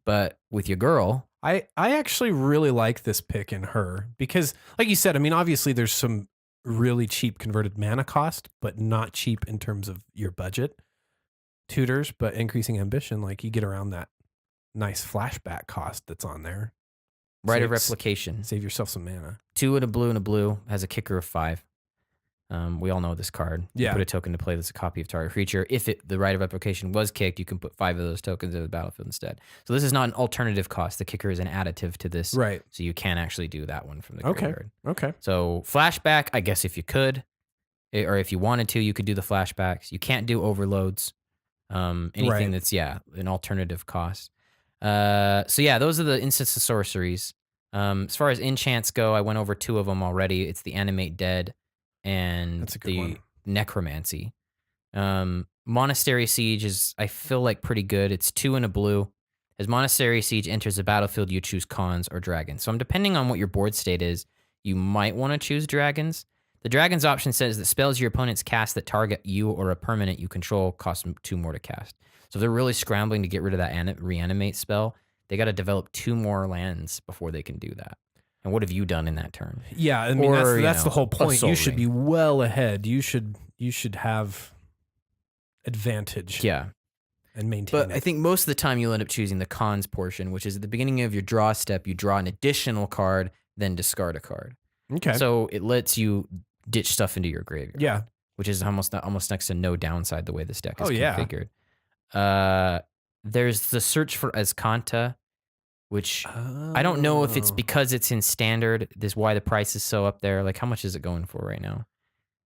S1: But with your girl...
S2: I actually really like this pick in her because, like you said, obviously there's some really cheap converted mana cost, but not cheap in terms of your budget tutors. But Increasing Ambition, like you get around that nice flashback cost that's on there.
S1: Rite of Replication.
S2: Save yourself some mana.
S1: 2 and a blue has a kicker of 5. We all know this card.
S2: Yeah.
S1: You put a token to play that's a copy of target creature. If the right of replication was kicked, you can put 5 of those tokens in the battlefield instead. So this is not an alternative cost. The kicker is an additive to this.
S2: Right.
S1: So you can actually do that one from the graveyard.
S2: Okay.
S1: So flashback, I guess if you could, or if you wanted to, you could do the flashbacks. You can't do overloads. Anything that's, an alternative cost. So yeah, those are the instants of sorceries. As far as enchants go, I went over 2 of them already. It's the Animate Dead and the Necromancy. Monastery Siege is, I feel like, pretty good. It's 2 and a blue. As Monastery Siege enters the battlefield, you choose cons or dragons. So depending on what your board state is, you might want to choose dragons. The dragons option says that spells your opponents cast that target you or a permanent you control cost 2 more to cast. So if they're really scrambling to get rid of that reanimate spell, they got to develop 2 more lands before they can do that. And what have you done in that turn?
S2: Yeah, I mean, that's the whole point. You should be well ahead. You should have advantage.
S1: Yeah.
S2: And maintain
S1: But I think most of the time you'll end up choosing the cons portion, which is at the beginning of your draw step, you draw an additional card, then discard a card.
S2: Okay.
S1: So it lets you ditch stuff into your graveyard.
S2: Yeah.
S1: Which is almost next to no downside the way this deck is configured.
S2: Yeah.
S1: There's the search for Azcanta, which I don't know if it's because it's in standard. This why the price is so up there. Like, how much is it going for right now?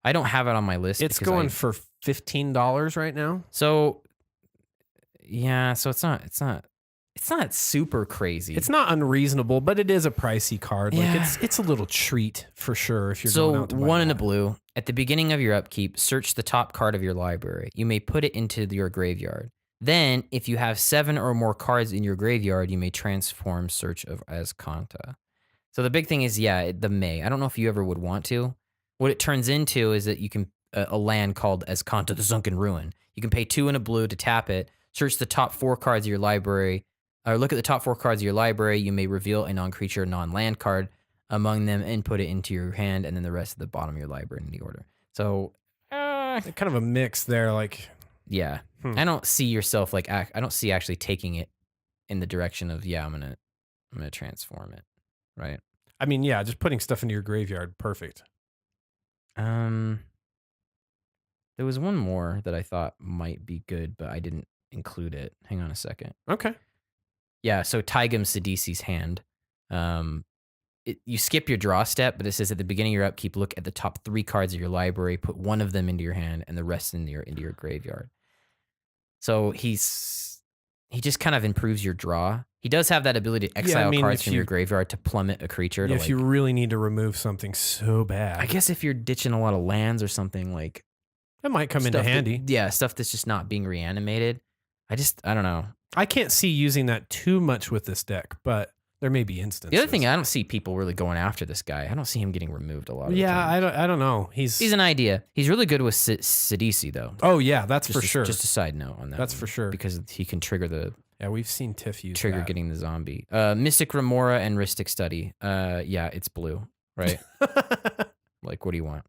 S1: I don't have it on my list.
S2: It's going for $15 right now.
S1: So yeah, so it's not super crazy.
S2: It's not unreasonable, but it is a pricey card.
S1: Yeah.
S2: Like it's a little treat for sure if you're going out to buy
S1: 1 in
S2: that.
S1: a blue. At the beginning of your upkeep, search the top card of your library. You may put it into your graveyard. Then, if you have 7 or more cards in your graveyard, you may transform Search of Azcanta. So the big thing is, the may. I don't know if you ever would want to. What it turns into is that you can a land called Azcanta the Sunken Ruin. You can pay 2 in a blue to tap it, search the top 4 cards of your library, or look at the top 4 cards of your library. You may reveal a non-creature, non-land card among them and put it into your hand, and then the rest of the bottom of your library in the order. So,
S2: kind of a mix there, like...
S1: Yeah. I don't see yourself I don't see actually taking it in the direction of, I'm gonna transform it. Right.
S2: I mean, just putting stuff into your graveyard. Perfect.
S1: There was one more that I thought might be good, but I didn't include it. Hang on a second.
S2: Okay.
S1: Yeah, so Taigam Sidisi's hand. You skip your draw step, but it says at the beginning of your upkeep, look at the top 3 cards of your library, put 1 of them into your hand, and the rest into your graveyard. So he just kind of improves your draw. He does have that ability to exile cards from your graveyard to plummet a creature.
S2: If you really need to remove something so bad.
S1: I guess if you're ditching a lot of lands or something, like...
S2: That might come into handy.
S1: Stuff that's just not being reanimated. I don't know.
S2: I can't see using that too much with this deck, but there may be instances.
S1: The other thing, I don't see people really going after this guy. I don't see him getting removed a lot of the time.
S2: I don't know. He's
S1: an idea. He's really good with Sidisi, though.
S2: Oh, yeah, that's for sure.
S1: Just a side note on that.
S2: That's for sure.
S1: Because he can trigger the...
S2: Yeah, we've seen Tiff use
S1: trigger
S2: that.
S1: Getting the zombie. Mystic Remora and Rhystic Study. It's blue, right? Like, what do you want?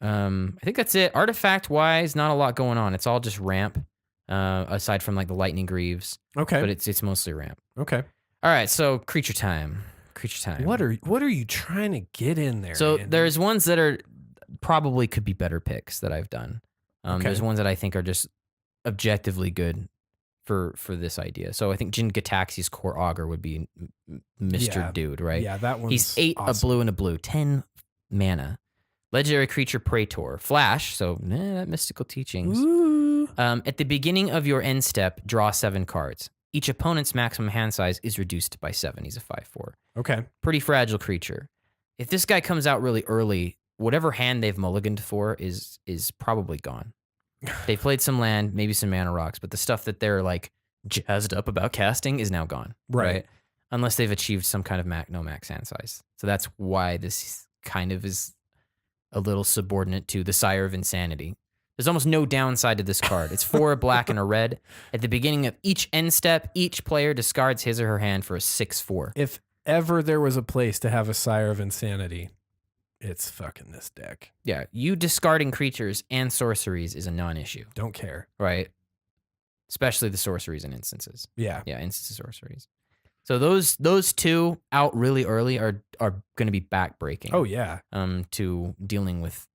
S1: I think that's it. Artifact-wise, not a lot going on. It's all just ramp, aside from, like, the Lightning Greaves.
S2: Okay.
S1: But it's mostly ramp.
S2: Okay.
S1: All right, so creature time.
S2: What are you trying to get in there?
S1: So
S2: Andy?
S1: there's ones that are probably could be better picks that I've done.
S2: Okay.
S1: There's ones that I think are just objectively good for this idea. So I think Jin Gataxi's Core Augur would be Mr. Dude, right?
S2: Yeah, that one's
S1: He's 8
S2: awesome.
S1: a blue and a blue, 10 mana. Legendary creature Praetor. Flash, so that mystical teachings.
S2: Ooh.
S1: At the beginning of your end step, draw 7 cards. Each opponent's maximum hand size is reduced by 7. He's a 5/4.
S2: Okay.
S1: Pretty fragile creature. If this guy comes out really early, whatever hand they've mulliganed for is probably gone. They played some land, maybe some mana rocks, but the stuff that they're like jazzed up about casting is now gone.
S2: Right.
S1: Unless they've achieved some kind of max hand size. So that's why this kind of is a little subordinate to the Sire of Insanity. There's almost no downside to this card. It's 4 black and a red. At the beginning of each end step, each player discards his or her hand for a 6/4.
S2: If ever there was a place to have a Sire of Insanity, it's fucking this deck.
S1: Yeah, you discarding creatures and sorceries is a non-issue.
S2: Don't care.
S1: Right? Especially the sorceries and instances.
S2: Yeah.
S1: Yeah, instances, sorceries. So those two out really early are going to be backbreaking.
S2: Oh yeah.
S1: To dealing with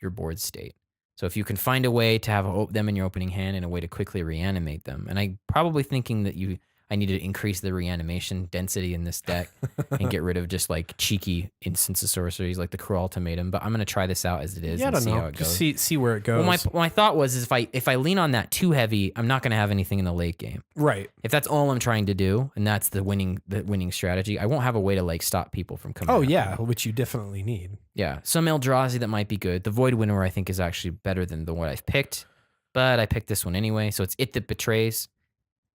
S1: your board state. So if you can find a way to have them in your opening hand and a way to quickly reanimate them, and I'm probably thinking that I need to increase the reanimation density in this deck and get rid of just like cheeky instance of sorceries like the Cruel Ultimatum. But I'm gonna try this out as it is and see how it goes.
S2: Just see where it goes.
S1: Well, my thought was is if I lean on that too heavy, I'm not gonna have anything in the late game.
S2: Right.
S1: If that's all I'm trying to do, and that's the winning strategy, I won't have a way to like stop people from coming.
S2: Oh yeah, which you definitely need.
S1: Yeah, some Eldrazi that might be good. The Void Winnower I think is actually better than the one I've picked, but I picked this one anyway. So it's It That Betrays.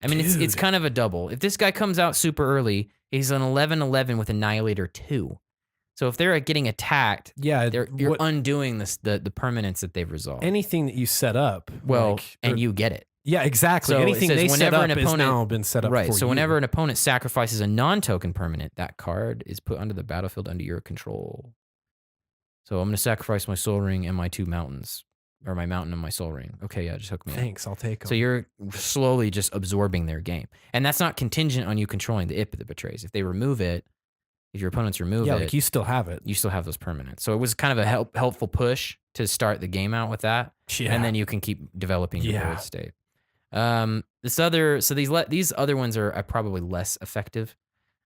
S1: I mean, it's kind of a double. If this guy comes out super early, he's an 11/11 with Annihilator 2. So if they're getting attacked, you're undoing the permanence that they've resolved.
S2: Anything that you set up,
S1: and you get it.
S2: Yeah, exactly.
S1: So
S2: anything they set up has now been set up
S1: right,
S2: for
S1: so
S2: you.
S1: whenever an opponent sacrifices a non-token permanent, that card is put onto the battlefield under your control. So I'm going to sacrifice my Soul Ring and my 2 mountains. Or my mountain and my Soul Ring. Okay, yeah, just hook me up.
S2: Thanks, I'll take them.
S1: So you're slowly just absorbing their game. And that's not contingent on you controlling the It That Betrays. If they remove it, if your opponents remove it.
S2: Yeah, like you still have it.
S1: You still have those permanents. So it was kind of a helpful push to start the game out with that.
S2: Yeah.
S1: And then you can keep developing your board state. These other ones are probably less effective.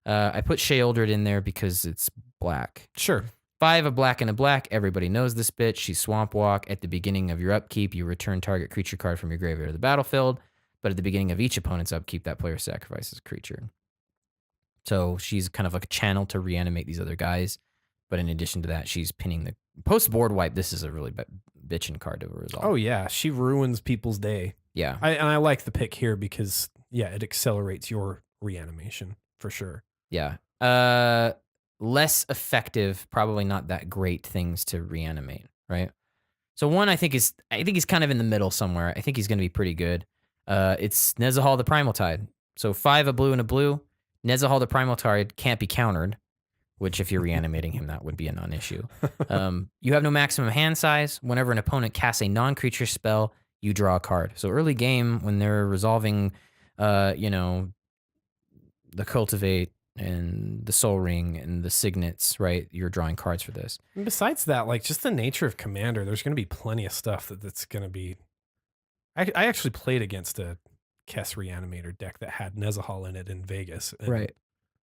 S1: I put Sheoldred in there because it's black.
S2: Sure.
S1: 5 a black and a black. Everybody knows this bitch. She's Swamp Walk. At the beginning of your upkeep, you return target creature card from your graveyard to the battlefield. But at the beginning of each opponent's upkeep, that player sacrifices a creature. So she's kind of like a channel to reanimate these other guys. But in addition to that, she's pinning the post-board wipe. This is a really bitchin' card to resolve.
S2: Oh, yeah. She ruins people's day.
S1: Yeah.
S2: I like the pick here because, it accelerates your reanimation for sure.
S1: Yeah. Less effective, probably not that great things to reanimate, right? So one I think he's kind of in the middle somewhere. I think he's going to be pretty good. It's Nezha the Primal Tide. So 5 a blue and a blue. Nezha the Primal Tide can't be countered, which if you're reanimating him, that would be a non-issue. You have no maximum hand size. Whenever an opponent casts a non-creature spell, you draw a card. So early game, when they're resolving, the Cultivate and the Soul Ring and the Signets, right? You're drawing cards for this.
S2: And besides that, like just the nature of Commander, there's going to be plenty of stuff that's going to be. I actually played against a Kess Reanimator deck that had Nezha in it in Vegas.
S1: Right.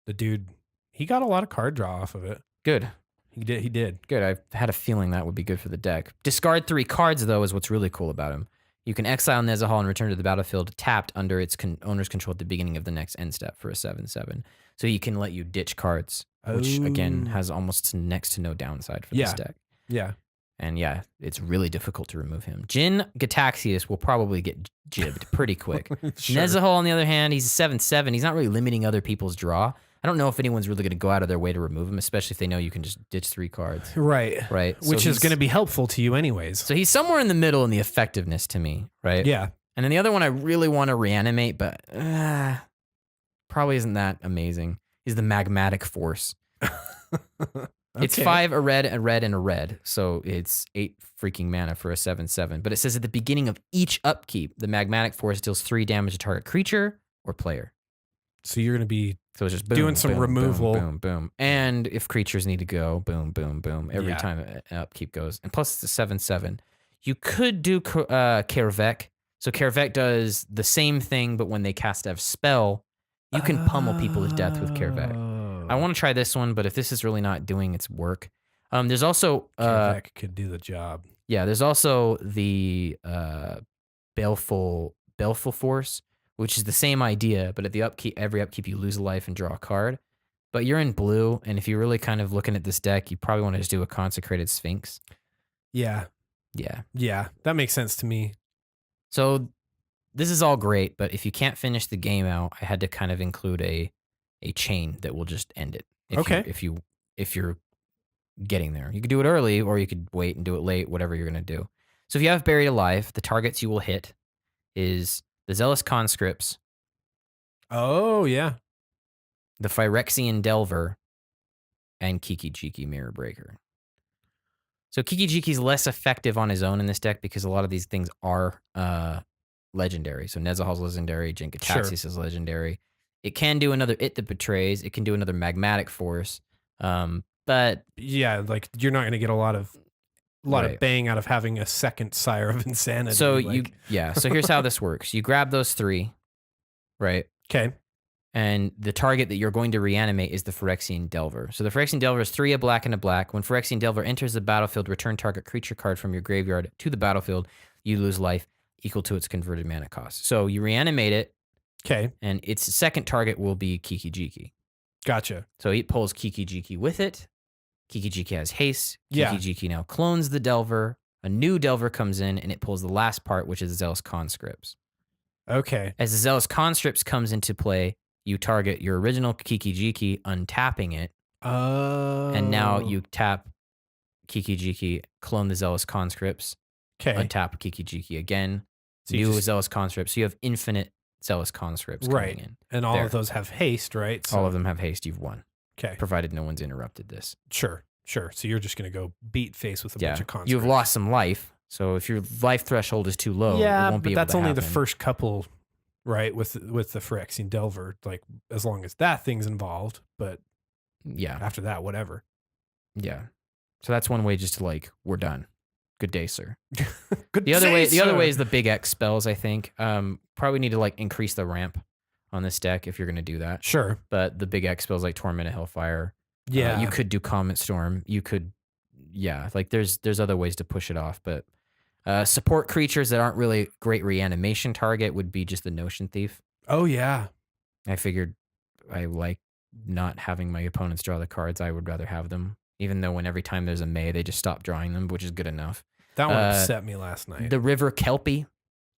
S2: The dude, he got a lot of card draw off of it.
S1: Good.
S2: He did.
S1: Good. I had a feeling that would be good for the deck. Discard 3 cards, though, is what's really cool about him. You can exile Nezha and return to the battlefield tapped under its owner's control at the beginning of the next end step for a 7/7. So he can let you ditch cards, which again has almost next to no downside for this deck.
S2: Yeah.
S1: And it's really difficult to remove him. Jin Gataxius will probably get jibbed pretty quick. Sure. Nezha, on the other hand, he's a 7/7. He's not really limiting other people's draw. I don't know if anyone's really going to go out of their way to remove him, especially if they know you can just ditch 3 cards.
S2: Right. Which is going to be helpful to you anyways.
S1: So he's somewhere in the middle in the effectiveness to me, right?
S2: Yeah. And
S1: then the other one I really want to reanimate, but probably isn't that amazing. He's the Magmatic Force. It's 5 a red, and a red. So it's 8 freaking mana for a 7/7. But it says at the beginning of each upkeep, the Magmatic Force deals 3 damage to target creature or player.
S2: So you're going to be
S1: it's just boom,
S2: doing some
S1: boom,
S2: removal.
S1: Boom, boom, boom. And if creatures need to go, boom, boom, boom. Every time an upkeep goes. And plus it's a 7/7. You could do Kervek. So Kervek does the same thing, but when they cast a spell, you can pummel people to death with Kervek. I want to try this one, but if this is really not doing its work. There's also...
S2: Kervek could do the job.
S1: Yeah, there's also the Baleful Force, which is the same idea, but at the every upkeep you lose a life and draw a card. But you're in blue, and if you're really kind of looking at this deck, you probably want to just do a Consecrated Sphinx.
S2: Yeah. That makes sense to me.
S1: So this is all great, but if you can't finish the game out, I had to kind of include a chain that will just end it. If you're getting there, you could do it early, or you could wait and do it late, whatever you're going to do. So if you have Buried Alive, the targets you will hit is the Zealous Conscripts.
S2: Oh, yeah.
S1: The Phyrexian Delver, and Kiki-Jiki Mirror Breaker. So Kiki-Jiki's less effective on his own in this deck because a lot of these things are legendary. So Nezha's legendary, Jin Gataxius is legendary. It can do another It That Betrays. It can do another Magmatic Force. But
S2: yeah, like you're not going to get a lot of bang out of having a second Sire of Insanity.
S1: So so here's how this works. You grab those 3, right?
S2: Okay.
S1: And the target that you're going to reanimate is the Phyrexian Delver. So the Phyrexian Delver is 3 a black and a black. When Phyrexian Delver enters the battlefield, return target creature card from your graveyard to the battlefield. You lose life equal to its converted mana cost. So you reanimate it.
S2: Okay.
S1: And its second target will be Kiki-Jiki.
S2: Gotcha.
S1: So it pulls Kiki-Jiki with it. Kiki-Jiki has haste. Kiki-Jiki now clones the Delver. A new Delver comes in, and it pulls the last part, which is Zealous Conscripts.
S2: Okay.
S1: As the Zealous Conscripts comes into play, you target your original Kiki-Jiki, untapping it.
S2: Oh.
S1: And now you tap Kiki-Jiki, clone the Zealous Conscripts.
S2: Okay.
S1: Untap Kiki-Jiki again.
S2: So
S1: new Zealous Conscripts. So you have infinite Zealous Conscripts coming in.
S2: And all of those have haste, right?
S1: So all of them have haste. You've won.
S2: Okay.
S1: Provided no one's interrupted this.
S2: Sure. So you're just going to go beat face with a bunch of conscripts.
S1: You've lost some life. So if your life threshold is too low, it won't be able to
S2: that's only
S1: happen.
S2: the first couple, right? With the Phyrexian Delver, like as long as that thing's involved. But after that, whatever.
S1: Yeah. So that's one way just to like, we're done. Good day, sir.
S2: The
S1: other way is the big X spells, I think. Probably need to like increase the ramp on this deck if you're going to do that.
S2: Sure.
S1: But the big X spells like Torment of Hellfire.
S2: Yeah.
S1: You could do Comet Storm. You could, like there's other ways to push it off. But support creatures that aren't really great reanimation target would be just the Notion Thief.
S2: Oh, yeah.
S1: I figured I like not having my opponents draw the cards. I would rather have them. Even though every time there's a May, they just stop drawing them, which is good enough.
S2: That one upset me last night.
S1: The River Kelpie.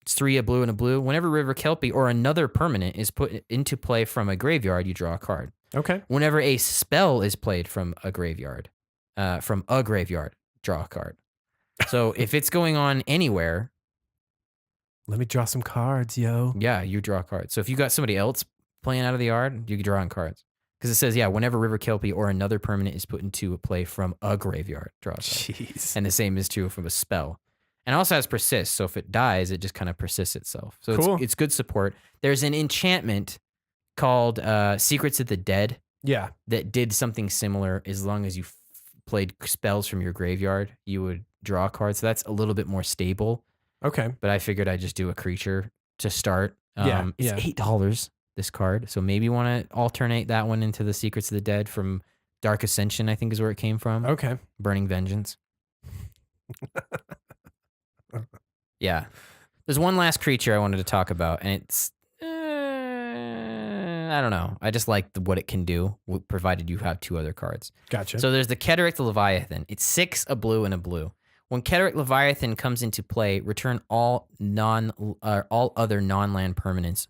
S1: It's 3 a blue and a blue. Whenever River Kelpie or another permanent is put into play from a graveyard, you draw a card.
S2: Okay.
S1: Whenever a spell is played from a graveyard, draw a card. So if it's going on anywhere,
S2: let me draw some cards, yo.
S1: Yeah, you draw cards. So if you got somebody else playing out of the yard, you can draw on cards. Because it says, whenever River Kelpie or another permanent is put into a play from a graveyard, draw a card.
S2: Jeez.
S1: And the same is true from a spell. And it also has persist. So if it dies, it just kind of persists itself. So
S2: cool.
S1: It's good support. There's an enchantment called Secrets of the Dead.
S2: Yeah.
S1: That did something similar. As long as you played spells from your graveyard, you would draw a card. So that's a little bit more stable.
S2: Okay.
S1: But I figured I'd just do a creature to start. It's $8, this card. So maybe you want to alternate that one into the Secrets of the Dead from Dark Ascension, I think is where it came from.
S2: Okay.
S1: Burning Vengeance. Yeah. There's one last creature I wanted to talk about, and it's I don't know. I just like what it can do, provided you have 2 other cards.
S2: Gotcha.
S1: So there's the Cataract Leviathan. It's 6 a blue and a blue. When Cataract Leviathan comes into play, return all other non-land permanents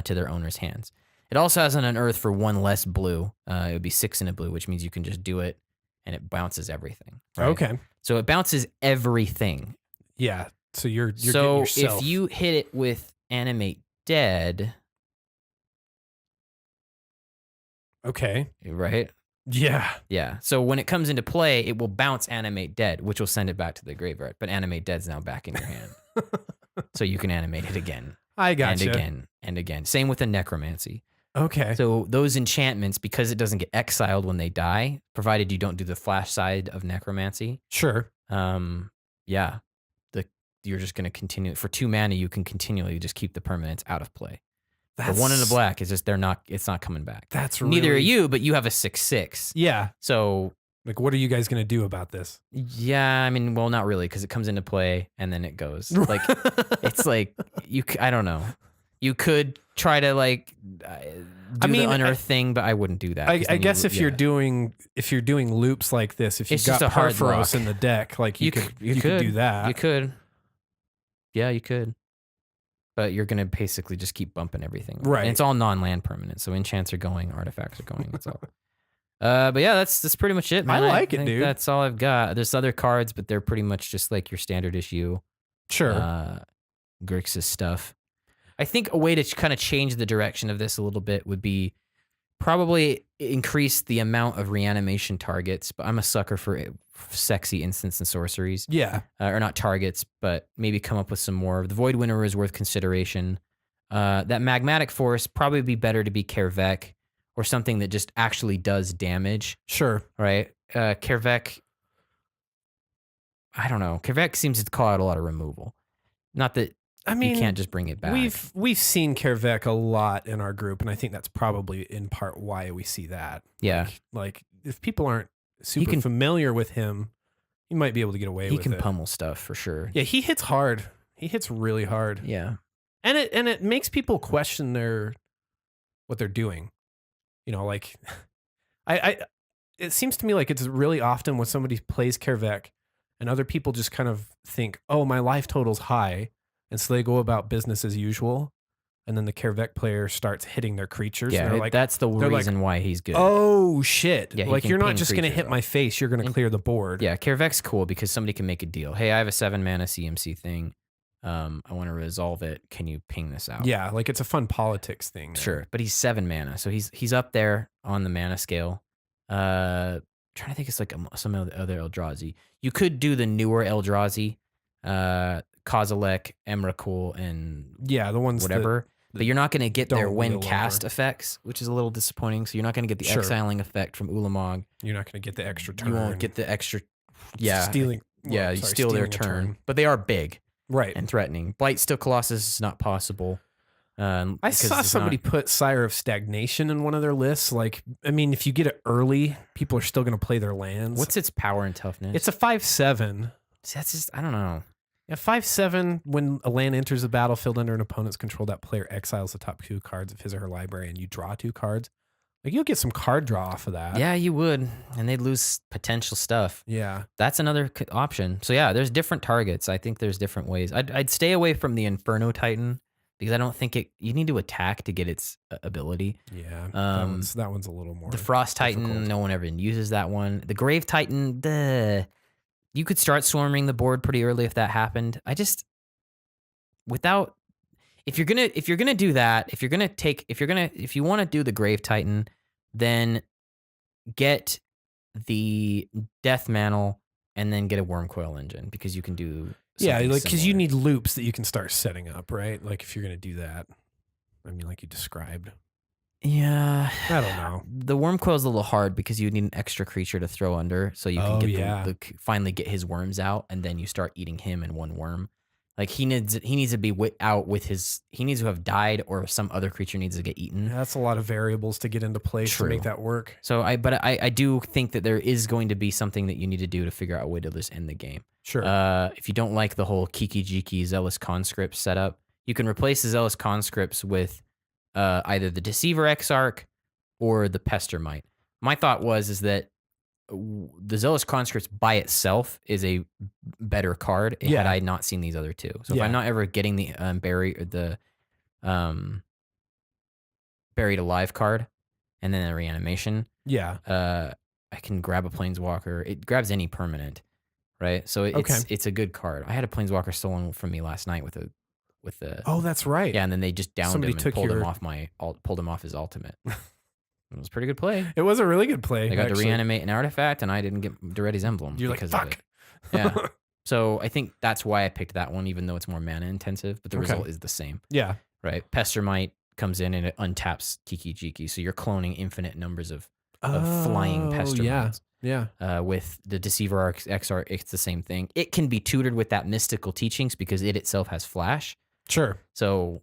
S1: to their owner's hands. It also has an unearth for 1 less blue. It would be 6 in a blue, which means you can just do it, and it bounces everything. Right?
S2: Okay.
S1: So it bounces everything.
S2: Yeah. So you're getting yourself.
S1: If you hit it with Animate Dead.
S2: Okay.
S1: Right?
S2: Yeah.
S1: Yeah. So when it comes into play, it will bounce Animate Dead, which will send it back to the graveyard. But Animate Dead's now back in your hand. So you can animate it again.
S2: I gotcha.
S1: And again and again. Same with the Necromancy.
S2: Okay.
S1: So those enchantments, because it doesn't get exiled when they die, provided you don't do the flash side of Necromancy.
S2: Sure.
S1: You're just going to continue. For 2 mana, you can continually just keep the permanents out of play. The 1 in the black is just it's not coming back.
S2: That's
S1: neither are you, but you have a 6/6.
S2: Yeah.
S1: So
S2: like, what are you guys going to do about this?
S1: Yeah, I mean, well, not really, because it comes into play and then it goes. Like, it's like I don't know. You could try to like do the unearth thing, but I wouldn't do that.
S2: I guess if you're doing loops like this, if you've got Perforos in the deck, like you could do that.
S1: You could. Yeah, you could. But you're going to basically just keep bumping everything.
S2: Right.
S1: And it's all non-land permanent. So enchants are going, artifacts are going. That's all. But yeah, that's pretty much it, man.
S2: I like it, dude.
S1: That's all I've got. There's other cards, but they're pretty much just like your standard issue.
S2: Sure.
S1: Grixis stuff. I think a way to kind of change the direction of this a little bit would be probably increase the amount of reanimation targets, but I'm a sucker for sexy instants and sorceries.
S2: Yeah.
S1: Or not targets, but maybe come up with some more. The Void Winnower is worth consideration. That Magmatic Force probably be better to be Kervek or something that just actually does damage.
S2: Sure.
S1: Right? Kervek, I don't know. Kervek seems to call out a lot of removal. Not that you can't just bring it back.
S2: We've seen Kervek a lot in our group, and I think that's probably in part why we see that.
S1: Yeah.
S2: Like if people aren't super familiar with him, he might be able to get away with it.
S1: He can pummel stuff for sure.
S2: Yeah, he hits hard. He hits really hard.
S1: Yeah.
S2: And it makes people question what they're doing. You know, like it seems to me like it's really often when somebody plays Kervek and other people just kind of think, oh, my life total's high. And so they go about business as usual. And then the Kervek player starts hitting their creatures.
S1: Yeah,
S2: and
S1: that's the reason why he's good.
S2: Oh, shit.
S1: Yeah,
S2: like, you're not just going to hit my face. You're going to clear the board.
S1: Yeah, Kervek's cool because somebody can make a deal. Hey, I have a 7-mana CMC thing. I want to resolve it. Can you ping this out?
S2: Yeah, like it's a fun politics thing. There.
S1: Sure, but he's 7 mana. So he's up there on the mana scale. Trying to think it's like some other Eldrazi. You could do the newer Eldrazi. Kozilek, Emrakul, and
S2: the ones
S1: whatever. But you're not going to get their when cast effects, which is a little disappointing. So you're not going to get the exiling effect from Ulamog.
S2: You're not going to get the extra turn.
S1: You won't get the extra. Yeah,
S2: stealing.
S1: Yeah, you steal their turn, but they are big,
S2: right,
S1: and threatening. Blightsteel Colossus is not possible.
S2: I saw somebody put Sire of Stagnation in one of their lists. Like, I mean, if you get it early, people are still going to play their lands.
S1: What's its power and toughness?
S2: It's a 5/7.
S1: See, that's just, I don't know.
S2: Yeah, 5/7. When a land enters the battlefield under an opponent's control, that player exiles the top 2 cards of his or her library, and you draw 2 cards. Like, you'll get some card draw off of that.
S1: Yeah, you would, and they'd lose potential stuff.
S2: Yeah,
S1: that's another option. So yeah, there's different targets. I think there's different ways. I'd stay away from the Inferno Titan because I don't think you need to attack to get its ability.
S2: Yeah, that one's a little more.
S1: The Frost
S2: difficult.
S1: Titan, no one ever uses that one. The Grave Titan, you could start swarming the board pretty early if that happened. If you're gonna do that, if you want to do the Grave Titan, then get the Death Mantle and then get a Wurmcoil Engine because you can do
S2: because you need loops that you can start setting up, right? Like if you're gonna do that, I mean, like you described.
S1: Yeah,
S2: I don't know.
S1: The Wurmcoil is a little hard because you need an extra creature to throw under, so you can finally get his worms out, and then you start eating him in one worm. Like he needs to be out with his. He needs to have died, or some other creature needs to get eaten.
S2: Yeah, that's a lot of variables to get into place to make that work.
S1: So I do think that there is going to be something that you need to do to figure out a way to just end the game.
S2: Sure.
S1: If you don't like the whole Kiki-Jiki Zealous Conscript setup, you can replace the Zealous Conscripts with either the Deceiver Exarch or the Pestermite. My thought is that the Zealous Conscripts by itself is a better card had I not seen these other two. So if I'm not ever getting the Buried Alive card and then a Reanimation, I can grab a Planeswalker. It grabs any permanent, right? So it's a good card. I had a Planeswalker stolen from me last night with the.
S2: Oh, that's right.
S1: Yeah, and then they just downed him and pulled him off his ultimate. It was a pretty good play.
S2: It was a really good play.
S1: I got to reanimate an artifact, and I didn't get Duretti's Emblem.
S2: You're
S1: because
S2: like, fuck.
S1: Of it. Yeah. So I think that's why I picked that one, even though it's more mana intensive, but the result is the same.
S2: Yeah.
S1: Right? Pestermite comes in and it untaps Kiki-Jiki, so you're cloning infinite numbers of flying Pestermites.
S2: Yeah.
S1: With the Deceiver Exarch, it's the same thing. It can be tutored with that mystical teachings because it itself has flash.
S2: Sure.
S1: So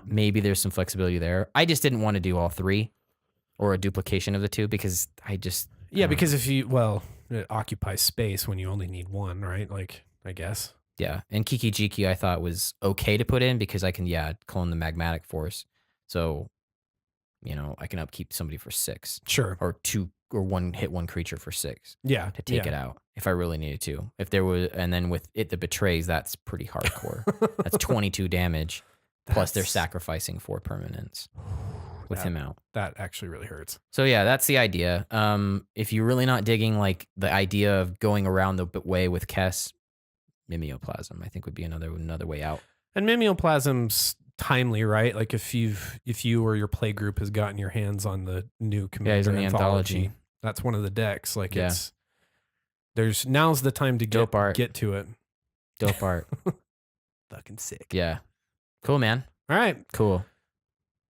S1: maybe there's some flexibility there. I just didn't want to do all 3 or a duplication of the 2 because
S2: because it occupies space when you only need 1, right? Like, I guess.
S1: Yeah. And Kiki-Jiki I thought was okay to put in because I can, clone the Magmatic Force. So, I can upkeep somebody for 6.
S2: Sure.
S1: Or 2 or 1 hit 1 creature for 6.
S2: Yeah.
S1: To take it out if I really needed to. If there was, and then with it, the Betrays, that's pretty hardcore. That's 22 damage. Plus they're sacrificing 4 permanents with him out.
S2: That actually really hurts.
S1: So yeah, that's the idea. If you're really not digging like the idea of going around the way with Kess, Mimeoplasm I think would be another way out.
S2: And Mimeoplasm's timely, right? Like if you or your play group has gotten your hands on the new Commander Anthology, that's one of the decks. Like now's the time to get to it.
S1: Dope art.
S2: Fucking sick.
S1: Yeah. Cool, man.
S2: All right.
S1: Cool.